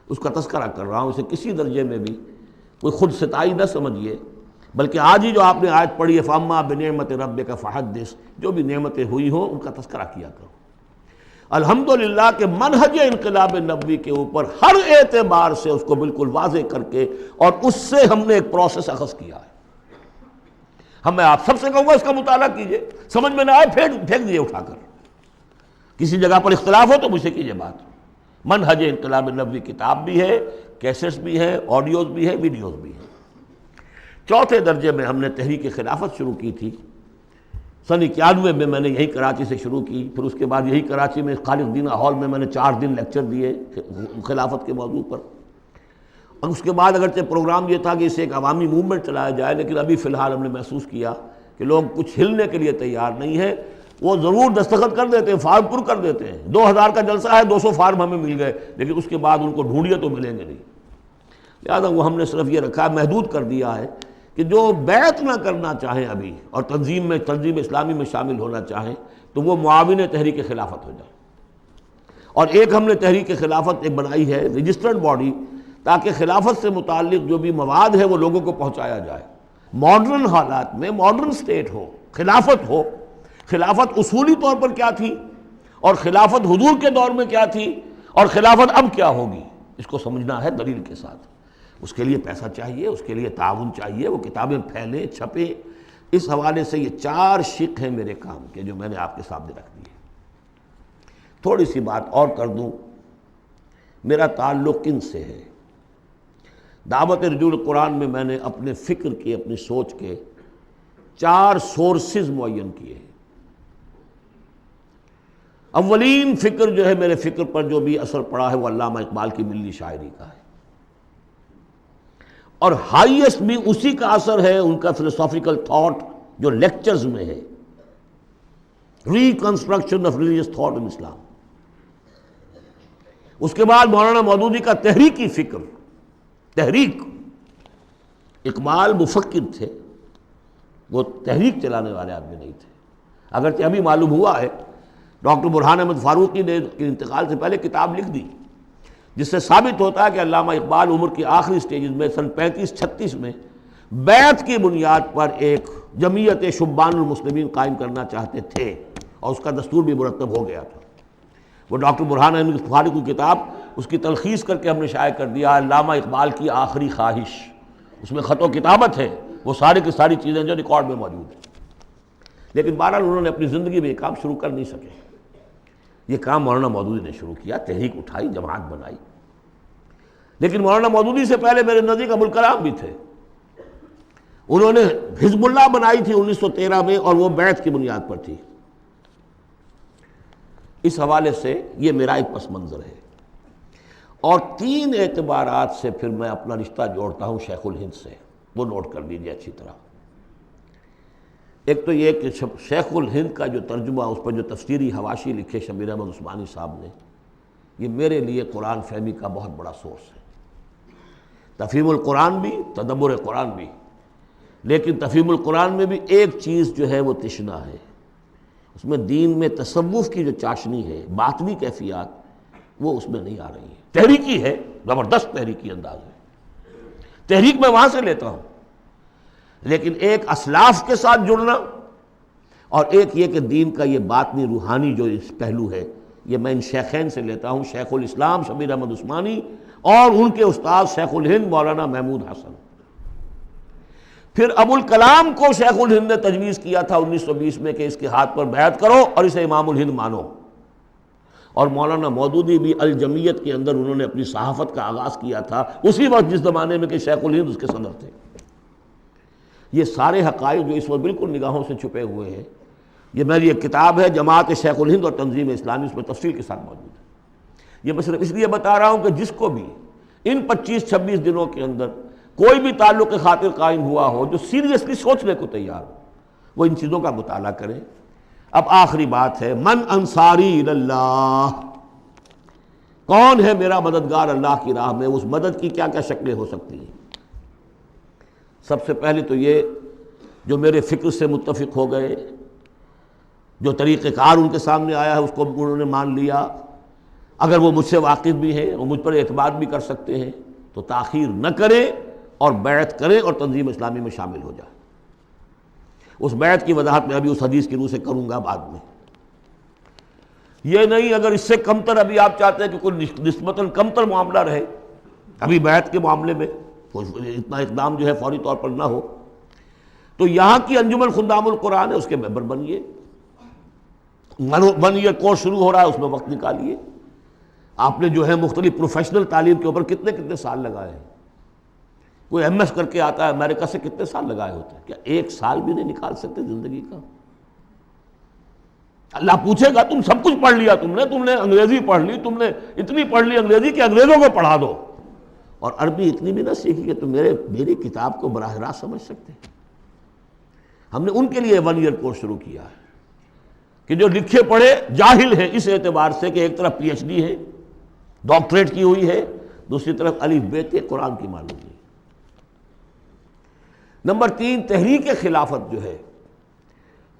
اس کا تذکرہ کر رہا ہوں، اسے کسی درجے میں بھی کوئی خود ستائی نہ سمجھیے، بلکہ آج ہی جو آپ نے آیت پڑھی ہے فَأَمَّا بِنِعْمَتِ رَبِّكَ فَحَدِّثْ، جو بھی نعمتیں ہوئی ہوں ان کا تذکرہ کیا کرو۔ الحمدللہ کہ منہج انقلاب نبوی کے اوپر ہر اعتبار سے اس کو بالکل واضح کر کے، اور اس سے ہم نے ایک پروسیس اخذ کیا ہے۔ میں آپ سب سے کہوں گا اس کا مطالعہ کیجئے، سمجھ میں نہ آئے پھینک دیجئے اٹھا کر، کسی جگہ پر اختلاف ہو تو مجھ سے کیجئے بات۔ منہج انقلاب نبوی کتاب بھی ہے، کیسٹس بھی ہیں، آڈیوز بھی ہیں، ویڈیوز بھی ہیں۔ چوتھے درجے میں ہم نے تحریک خلافت شروع کی تھی، سن 91 میں میں نے یہی کراچی سے شروع کی، پھر اس کے بعد یہی کراچی میں خالق دینہ ہال میں نے 4 دن لیکچر دیے خلافت کے موضوع پر، اور اس کے بعد اگرچہ پروگرام یہ تھا کہ اسے ایک عوامی موومنٹ چلایا جائے، لیکن ابھی فی الحال ہم نے محسوس کیا کہ لوگ کچھ ہلنے کے لیے تیار نہیں ہیں۔ وہ ضرور دستخط کر دیتے ہیں، فارم پر کر دیتے ہیں، 2000 کا جلسہ ہے، 200 فارم ہمیں مل گئے، لیکن اس کے بعد ان کو ڈھونڈیے تو ملیں گے نہیں۔ لہٰذا وہ ہم نے صرف یہ رکھا ہے، محدود کر دیا ہے کہ جو بیعت نہ کرنا چاہیں ابھی اور تنظیم اسلامی میں شامل ہونا چاہیں تو وہ معاون تحریک خلافت ہو جائے۔ اور ایک ہم نے تحریک خلافت ایک بنائی ہے رجسٹرڈ باڈی، تاکہ خلافت سے متعلق جو بھی مواد ہے وہ لوگوں کو پہنچایا جائے۔ ماڈرن حالات میں ماڈرن سٹیٹ ہو، خلافت اصولی طور پر کیا تھی، اور خلافت حضور کے دور میں کیا تھی، اور خلافت اب کیا ہوگی، اس کو سمجھنا ہے دلیل کے ساتھ۔ اس کے لیے پیسہ چاہیے، اس کے لیے تعاون چاہیے، وہ کتابیں پھیلیں، چھپیں۔ اس حوالے سے یہ 4 شق ہیں میرے کام کے جو میں نے آپ کے سامنے رکھ دیے۔ تھوڑی سی بات اور کر دوں، میرا تعلق کن سے ہے۔ دعوت رجوع القرآن میں نے اپنے فکر کے، اپنی سوچ کے 4 سورسز معین کیے ہیں۔ اولین فکر جو ہے، میرے فکر پر جو بھی اثر پڑا ہے وہ علامہ اقبال کی ملی شاعری کا ہے، اور ہائیسٹ بھی اسی کا اثر ہے، ان کا فلسافیکل تھاٹ جو لیکچرز میں ہے، reconstruction of religious thought in Islam. اس کے بعد مولانا مودودی کا تحریکی فکر، تحریک۔ اقبال مفکر تھے، وہ تحریک چلانے والے آدمی نہیں تھے، اگرچہ ابھی معلوم ہوا ہے ڈاکٹر برہان احمد فاروقی نے انتقال سے پہلے کتاب لکھ دی، جس سے ثابت ہوتا ہے کہ علامہ اقبال عمر کی آخری سٹیجز میں سن 35-36 میں بیعت کی بنیاد پر ایک جمعیت شبان المسلمین قائم کرنا چاہتے تھے، اور اس کا دستور بھی مرتب ہو گیا تھا۔ وہ ڈاکٹر برہان احمد فاروقی کی کتاب، اس کی تلخیص کر کے ہم نے شائع کر دیا علامہ اقبال کی آخری خواہش، اس میں خط و کتابت ہے، وہ ساری کی ساری چیزیں جو ریکارڈ میں موجود ہیں۔ لیکن بہرحال انہوں نے اپنی زندگی میں یہ کام شروع کر نہیں سکے۔ یہ کام مولانا مودودی نے شروع کیا، تحریک اٹھائی، جماعت بنائی۔ لیکن مولانا مودودی سے پہلے میرے نزدیک ابوالکلام بھی تھے۔ انہوں نے حزب اللہ بنائی تھی 1913 میں، اور وہ بیعت کی بنیاد پر تھی۔ اس حوالے سے یہ میرا ایک پس منظر ہے۔ اور 3 اعتبارات سے پھر میں اپنا رشتہ جوڑتا ہوں شیخ الہند سے، وہ نوٹ کر لیجیے اچھی طرح۔ ایک تو یہ کہ شیخ الہند کا جو ترجمہ، اس پر جو تفسیری حواشی لکھے شبیر احمد عثمانی صاحب نے، یہ میرے لیے قرآن فہمی کا بہت بڑا سورس ہے۔ تفہیم القرآن بھی، تدبر قرآن بھی، لیکن تفہیم القرآن میں بھی ایک چیز جو ہے وہ تشنا ہے، اس میں دین میں تصوف کی جو چاشنی ہے، باطنی کیفیات، وہ اس میں نہیں آ رہی ہے۔ تحریکی ہے، زبردست تحریکی انداز ہے، تحریک میں وہاں سے لیتا ہوں، لیکن ایک اسلاف کے ساتھ جڑنا اور ایک یہ کہ دین کا یہ باطنی روحانی جو اس پہلو ہے، یہ میں ان شیخین سے لیتا ہوں، شیخ الاسلام شبیر احمد عثمانی اور ان کے استاد شیخ الہند مولانا محمود حسن۔ پھر ابوالکلام کو شیخ الہند نے تجویز کیا تھا 1920 میں کہ اس کے ہاتھ پر بیعت کرو اور اسے امام الہند مانو، اور مولانا مودودی بھی الجمیت کے اندر انہوں نے اپنی صحافت کا آغاز کیا تھا اسی وقت جس زمانے میں کہ شیخ الہند اس کے صدر تھے۔ یہ سارے حقائق جو اس وقت بالکل نگاہوں سے چھپے ہوئے ہیں، یہ میری ایک کتاب ہے جماعت شیخ الہند اور تنظیم اسلامی، اس میں تفصیل کے ساتھ موجود ہے۔ یہ میں صرف اس لیے بتا رہا ہوں کہ جس کو بھی ان 25-26 دنوں کے اندر کوئی بھی تعلق خاطر قائم ہوا ہو، جو سیریسلی سوچنے کو تیار ہو، وہ ان چیزوں کا مطالعہ کرے۔ اب آخری بات ہے، من انصاری اللہ، کون ہے میرا مددگار اللہ کی راہ میں؟ اس مدد کی کیا کیا شکلیں ہو سکتی ہیں؟ سب سے پہلے تو یہ جو میرے فکر سے متفق ہو گئے، جو طریقہ کار ان کے سامنے آیا ہے اس کو انہوں نے مان لیا، اگر وہ مجھ سے واقف بھی ہیں اور مجھ پر اعتماد بھی کر سکتے ہیں تو تاخیر نہ کریں اور بیعت کریں اور تنظیم اسلامی میں شامل ہو جائیں۔ اس بیعت کی وضاحت میں ابھی اس حدیث کی روح سے کروں گا بعد میں۔ یہ نہیں اگر اس سے کمتر ابھی آپ چاہتے ہیں کہ کوئی نسبتاً کمتر معاملہ رہے ابھی بیعت کے معاملے میں، اتنا اقدام جو ہے فوری طور پر نہ ہو، تو یہاں کی انجمن خدام القرآن ہے، اس کے ممبر بنیے۔ 1 ایئر کورس شروع ہو رہا ہے، اس میں وقت نکالیے۔ آپ نے جو ہے مختلف پروفیشنل تعلیم کے اوپر کتنے سال لگائے ہیں؟ کوئی ایم ایس کر کے آتا ہے امریکہ سے، کتنے سال لگائے ہوتے ہیں؟ کیا 1 سال بھی نہیں نکال سکتے زندگی کا؟ اللہ پوچھے گا تم سب کچھ پڑھ لیا، تم نے انگریزی پڑھ لی، تم نے اتنی پڑھ لی انگریزی کہ انگریزوں کو پڑھا دو، اور عربی اتنی بھی نہ سیکھی کہ تم میری کتاب کو براہ راست سمجھ سکتے۔ ہم نے ان کے لیے 1 ایئر کورس شروع کیا ہے کہ جو لکھے پڑھے جاہل ہیں، اس اعتبار سے کہ ایک طرف پی ایچ ڈی ہے، ڈاکٹریٹ کی ہوئی ہے، دوسری طرف الف بے تے قرآن کی معلوم ہے۔ نمبر 3، تحریک خلافت جو ہے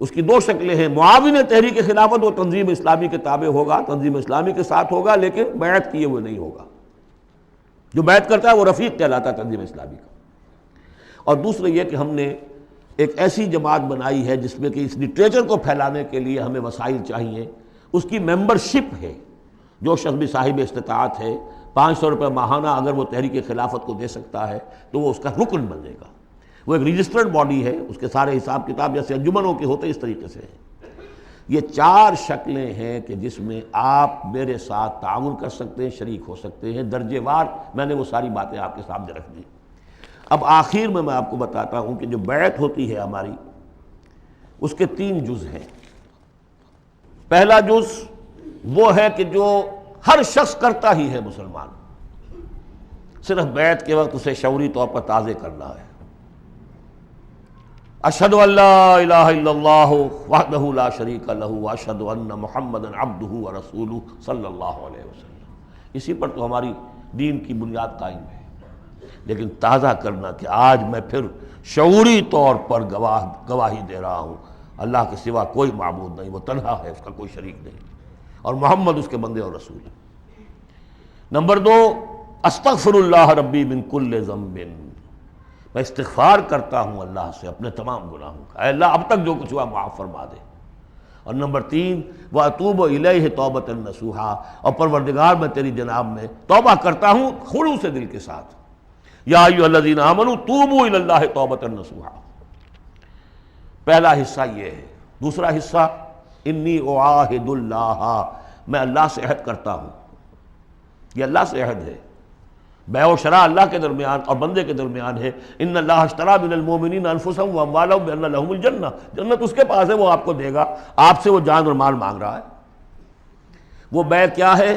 اس کی 2 شکلیں ہیں۔ معاون تحریک خلافت وہ تنظیم اسلامی کے تابع ہوگا، تنظیم اسلامی کے ساتھ ہوگا، لیکن بیعت کیے ہوئے نہیں ہوگا۔ جو بیعت کرتا ہے وہ رفیق کہلاتا ہے تنظیم اسلامی کا۔ اور دوسرا یہ کہ ہم نے ایک ایسی جماعت بنائی ہے جس میں کہ اس لٹریچر کو پھیلانے کے لیے ہمیں وسائل چاہیے، اس کی ممبرشپ ہے۔ جو شخص بھی صاحب استطاعت ہے 500 روپے ماہانہ اگر وہ تحریک خلافت کو دے سکتا ہے تو وہ اس کا رکن بنے گا۔ وہ ایک رجسٹرڈ باڈی ہے، اس کے سارے حساب کتاب جیسے انجمنوں کے ہوتے اس طریقے سے ہیں۔ یہ 4 شکلیں ہیں کہ جس میں آپ میرے ساتھ تعاون کر سکتے ہیں، شریک ہو سکتے ہیں۔ درجے وار میں نے وہ ساری باتیں آپ کے سامنے رکھ دی۔ اب آخر میں آپ کو بتاتا ہوں کہ جو بیعت ہوتی ہے ہماری، اس کے 3 جز ہیں۔ پہلا جز وہ ہے کہ جو ہر شخص کرتا ہی ہے مسلمان، صرف بیعت کے وقت اسے شعوری طور پر تازے کرنا ہے۔ اشہد ان لا الہ الا اللہ وحدہ لا شریک لہ واشہد ان محمدا عبدہ ورسولہ صلی اللہ علیہ وسلم۔ اسی پر تو ہماری دین کی بنیاد قائم ہے۔ لیکن تازہ کرنا کہ آج میں پھر شعوری طور پر گواہی دے رہا ہوں اللہ کے سوا کوئی معبود نہیں، وہ تنہا ہے، اس کا کوئی شریک نہیں، اور محمد اس کے بندے اور رسول ہے۔ نمبر 2، استغفر اللہ ربی من کل ذنب، میں استغفار کرتا ہوں اللہ سے اپنے تمام گناہوں کا، اے اللہ اب تک جو کچھ ہوا معاف فرما دے۔ اور نمبر 3، وَأَتُوبُ إِلَيْهِ تَوْبَةً نَصُوحًا، اور پروردگار میں تیری جناب میں توبہ کرتا ہوں خلوص دل کے ساتھ۔ یا ایھا الذین آمنوا توبوا الی اللہ توبۃ نصوحا۔ پہلا حصہ یہ ہے دوسرا حصہ انی اعاہد اللہ، میں اللہ سے عہد کرتا ہوں. یہ اللہ سے عہد ہے، بیع و شراء اللہ کے درمیان اور بندے کے درمیان ہے. ان اللہ اشتری من المؤمنین انفسهم واموالهم بان لهم الجنہ، جنت اس کے پاس ہے، وہ آپ کو دے گا. آپ سے وہ جان اور مال مانگ رہا ہے. وہ بیع کیا ہے؟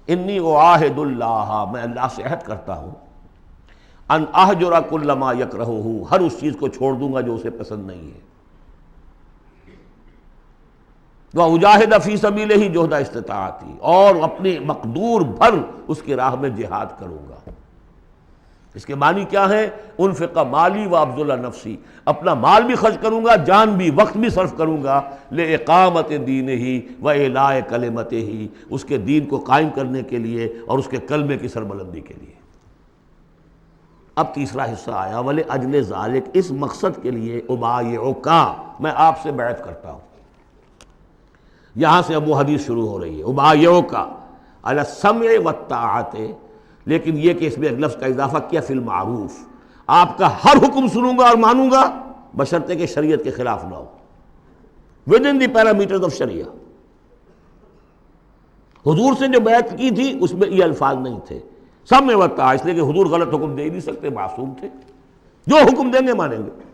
انی اعاہد اللہ، میں اللہ سے عہد کرتا ہوں. ان اہجر کل ما یکرہہ، ہر اس چیز کو چھوڑ دوں گا جو اسے پسند نہیں ہے. وَأُجَاهِدَ فِي سَبِيلِهِ جُهْدَ اسْتِطَاعَتِي، اور اپنی مقدور بھر اس کی راہ میں جہاد کروں گا. اس کے معنی کیا ہے؟ انفق مالی وابذل نفسی، اپنا مال بھی خرچ کروں گا، جان بھی، وقت بھی صرف کروں گا. لِإِقَامَتِ دِينِهِ وَإِعْلَاءِ كَلِمَتِهِ، اس کے دین کو قائم کرنے کے لیے اور اس کے کلمے کی سربلندی کے لیے. اب تیسرا حصہ آیا، وَلِأَجْلِ ذَلِكَ، اس مقصد کے لیے أُبَايِعُكَ، میں آپ سے بیعت کرتا ہوں. یہاں سے اب وہ حدیث شروع ہو رہی ہے، أُبَايِعُكَ عَلَى السَّمْعِ وَالطَّاعَةِ، لیکن یہ کہ اس میں ایک لفظ کا اضافہ کیا، فی المعروف، آپ کا ہر حکم سنوں گا اور مانوں گا بشرطے کہ شریعت کے خلاف نہ ہو، within the parameters of sharia. حضور سے جو بیعت کی تھی اس میں یہ الفاظ نہیں تھے، سمع و طاعہ، اس لیے کہ حضور غلط حکم دے ہی نہیں سکتے، معصوم تھے، جو حکم دیں گے مانیں گے.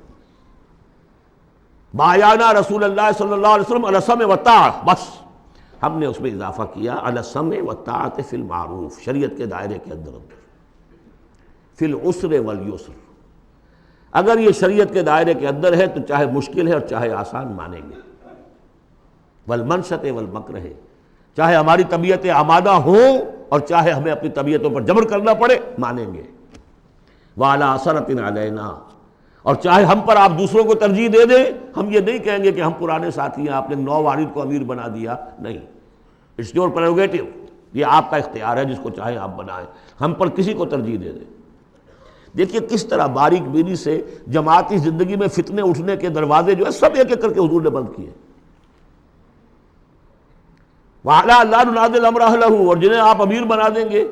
بایعنا رسول اللہ صلی اللہ علیہ وسلم علی السمع والطاعہ، بس ہم نے اس میں اضافہ کیا علی السمع والطاعۃ فی المعروف، شریعت کے دائرے کے اندر فی العسر والیسر. اگر یہ شریعت کے دائرے کے اندر ہے تو چاہے مشکل ہے اور چاہے آسان مانیں گے. والمنشط والمکرہ، چاہے ہماری طبیعتیں آمادہ ہوں اور چاہے ہمیں اپنی طبیعتوں پر جبر کرنا پڑے مانیں گے. وعلی اثرۃ علینا، اور چاہے ہم پر آپ دوسروں کو ترجیح دے دیں، ہم یہ نہیں کہیں گے کہ ہم پرانے ساتھی ہیں، آپ نے نو وارد کو امیر بنا دیا، نہیں. اٹس یور پریروگیٹو، یہ آپ کا اختیار ہے، جس کو چاہیں آپ بنائیں، ہم پر کسی کو ترجیح دے دیں. دیکھیے کس طرح باریک بینی سے جماعتی زندگی میں فتنے اٹھنے کے دروازے جو ہے سب ایک ایک کر کے حضور نے بند کیے. وَعَلَىٰ لَا نُنَازِلُ الْأَمْرَ أَهْلَهُ، اور جنہیں آپ امیر بنا دیں گے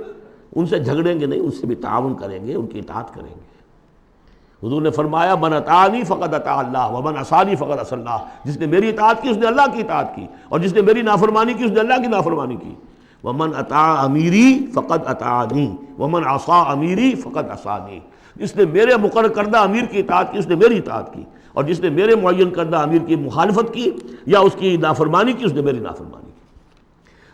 ان سے جھگڑیں گے نہیں، ان سے بھی تعاون کریں گے، ان کی اطاعت کریں گے. حضور نے فرمایا من اطاعنی فقد اطاع اللہ ومن عصانی فقد عصی اللہ، جس نے میری اطاعت کی اس نے اللہ کی اطاعت کی، اور جس نے میری نافرمانی کی اس نے اللہ کی نافرمانی کی. ومن اطاع امیری فقد اطاعنی ومن عصا امیری فقد عصانی، جس نے میرے مقرر کردہ امیر کی اطاعت کی اس نے میری اطاعت کی، اور جس نے میرے معین کردہ امیر کی مخالفت کی یا اس کی نافرمانی کی اس نے میری نافرمانی کی.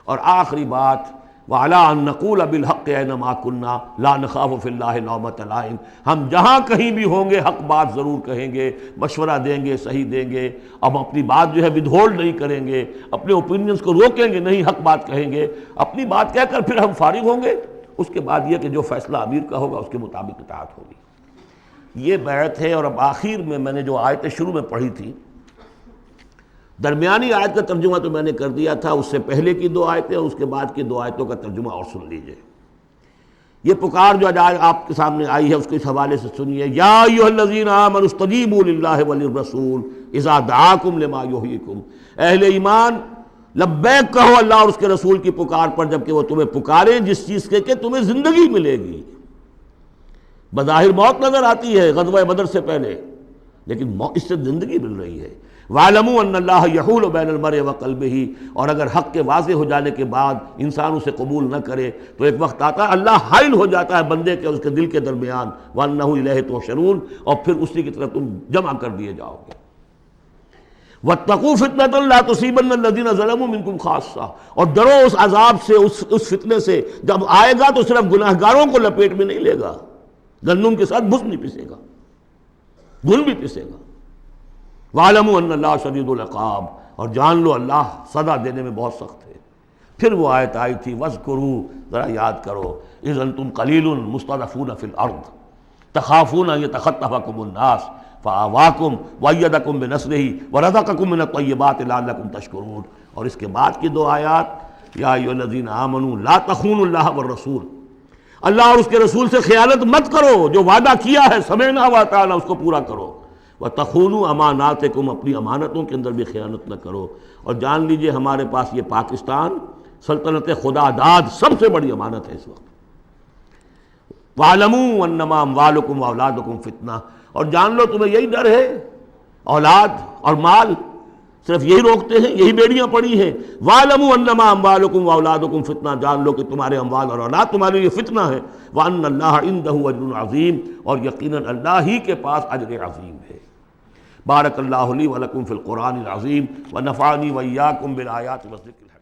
اور آخری بات، وَعَلَىٰ أَن نَّقُولَ بِالْحَقِّ أَيْنَمَا كُنَّا لَا نَخَافُ فِي اللَّهِ لَوْمَةَ لَائِمٍ، ہم جہاں کہیں بھی ہوں گے حق بات ضرور کہیں گے، مشورہ دیں گے، صحیح دیں گے. اب اپنی بات جو ہے ودہولڈ نہیں کریں گے، اپنے اوپینینز کو روکیں گے نہیں، حق بات کہیں گے، اپنی بات کہہ کر پھر ہم فارغ ہوں گے. اس کے بعد یہ کہ جو فیصلہ امیر کا ہوگا اس کے مطابق اطاعت ہوگی. یہ بیعت ہے. اور اب آخر میں نے جو آیتیں شروع میں پڑھی تھی، درمیانی آیت کا ترجمہ تو میں نے کر دیا تھا، اس سے پہلے کی دو آیتیں اور اس کے بعد کی دو آیتوں کا ترجمہ اور سن لیجئے. یہ پکار جو آج آپ کے سامنے آئی ہے اس کے اس حوالے سے سنیے. یا ایھا الذین آمنوا استجیبوا للہ وللرسول اذا دعاکم لما یحییکم، اہل ایمان لبیک کہو اللہ اور اس کے رسول کی پکار پر جبکہ وہ تمہیں پکاریں جس چیز کے کہ تمہیں زندگی ملے گی. بظاہر موت نظر آتی ہے غزوہ بدر سے پہلے، لیکن اس سے زندگی مل رہی ہے. وَاعْلَمُوا أَنَّ اللَّهَ يَحُولُ بَيْنَ الْمَرْءِ وَقَلْبِهِ، اور اگر حق کے واضح ہو جانے کے بعد انسان اسے قبول نہ کرے تو ایک وقت آتا ہے اللہ حائل ہو جاتا ہے بندے کے اس کے دل کے درمیان. وَأَنَّهُ إِلَيْهِ تُحْشَرُونَ، اور پھر اسی کی طرف تم جمع کر دیے جاؤ گے. وَاتَّقُوا فِتْنَةً لَا تُصِيبَنَّ الَّذِينَ ظَلَمُوا مِنكُمْ خَاصَّةً، اور ڈرو اس عذاب سے، اس فتنے سے جب آئے گا تو صرف گناہگاروں کو لپیٹ میں نہیں لے گا، گندم کے ساتھ بھس نہیں پسے گا، گل بھی پسے گا. وَاعْلَمُوا أَنَّ اللَّهَ شَدِيدُ الْعِقَابِ، اور جان لو اللہ سزا دینے میں بہت سخت ہے. پھر وہ آیت آئی تھی وَاذْكُرُوا، ذرا یاد کرو، إِذْ أَنْتُمْ قَلِيلٌ مُسْتَضْعَفُونَ فِي الْأَرْضِ تَخَافُونَ أَنْ يَتَخَطَّفَكُمُ النَّاسُ فَآوَاكُمْ وَأَيَّدَكُمْ بِنَصْرِهِ وَرَزَقَكُمْ مِنَ الطَّيِّبَاتِ لَعَلَّكُمْ تَشْكُرُونَ. اور اس کے بعد کی دو آیات، یا ایھا الذین آمنوا لا تخونوا اللہ والرسول، اللہ اور اس کے رسول سے خیانت مت کرو، جو وعدہ کیا ہے سمعنا وَأَطَعْنَا اس کو پورا کرو. وَتَخُونُوا أَمَانَاتِكُمْ، اپنی امانتوں کے اندر بھی خیانت نہ کرو. اور جان لیجئے ہمارے پاس یہ پاکستان سلطنت خدا داد سب سے بڑی امانت ہے اس وقت. وَاعْلَمُوا أَنَّمَا أَمْوَالُكُمْ وَأَوْلَادُكُمْ فِتْنَةٌ، اور جان لو تمہیں یہی ڈر ہے، اولاد اور مال صرف یہی روکتے ہیں، یہی بیڑیاں پڑی ہیں۔ وَاعْلَمُوا أَنَّمَا أَمْوَالُكُمْ وَأَوْلَادُكُمْ فِتْنَةٌ، جان لو کہ تمہارے اموال اور اولاد تمہارے لیے فتنہ ہے۔ وَأَنَّ اللَّهَ عِندَهُ أَجْرٌ عَظِيمٌ، اور یقیناً اللہ ہی کے پاس اجر عظیم ہے۔ بارک اللہ لی ولکم فی القرآن العظیم ونفعنی وإیاکم بالآیات والذکر الحکیم۔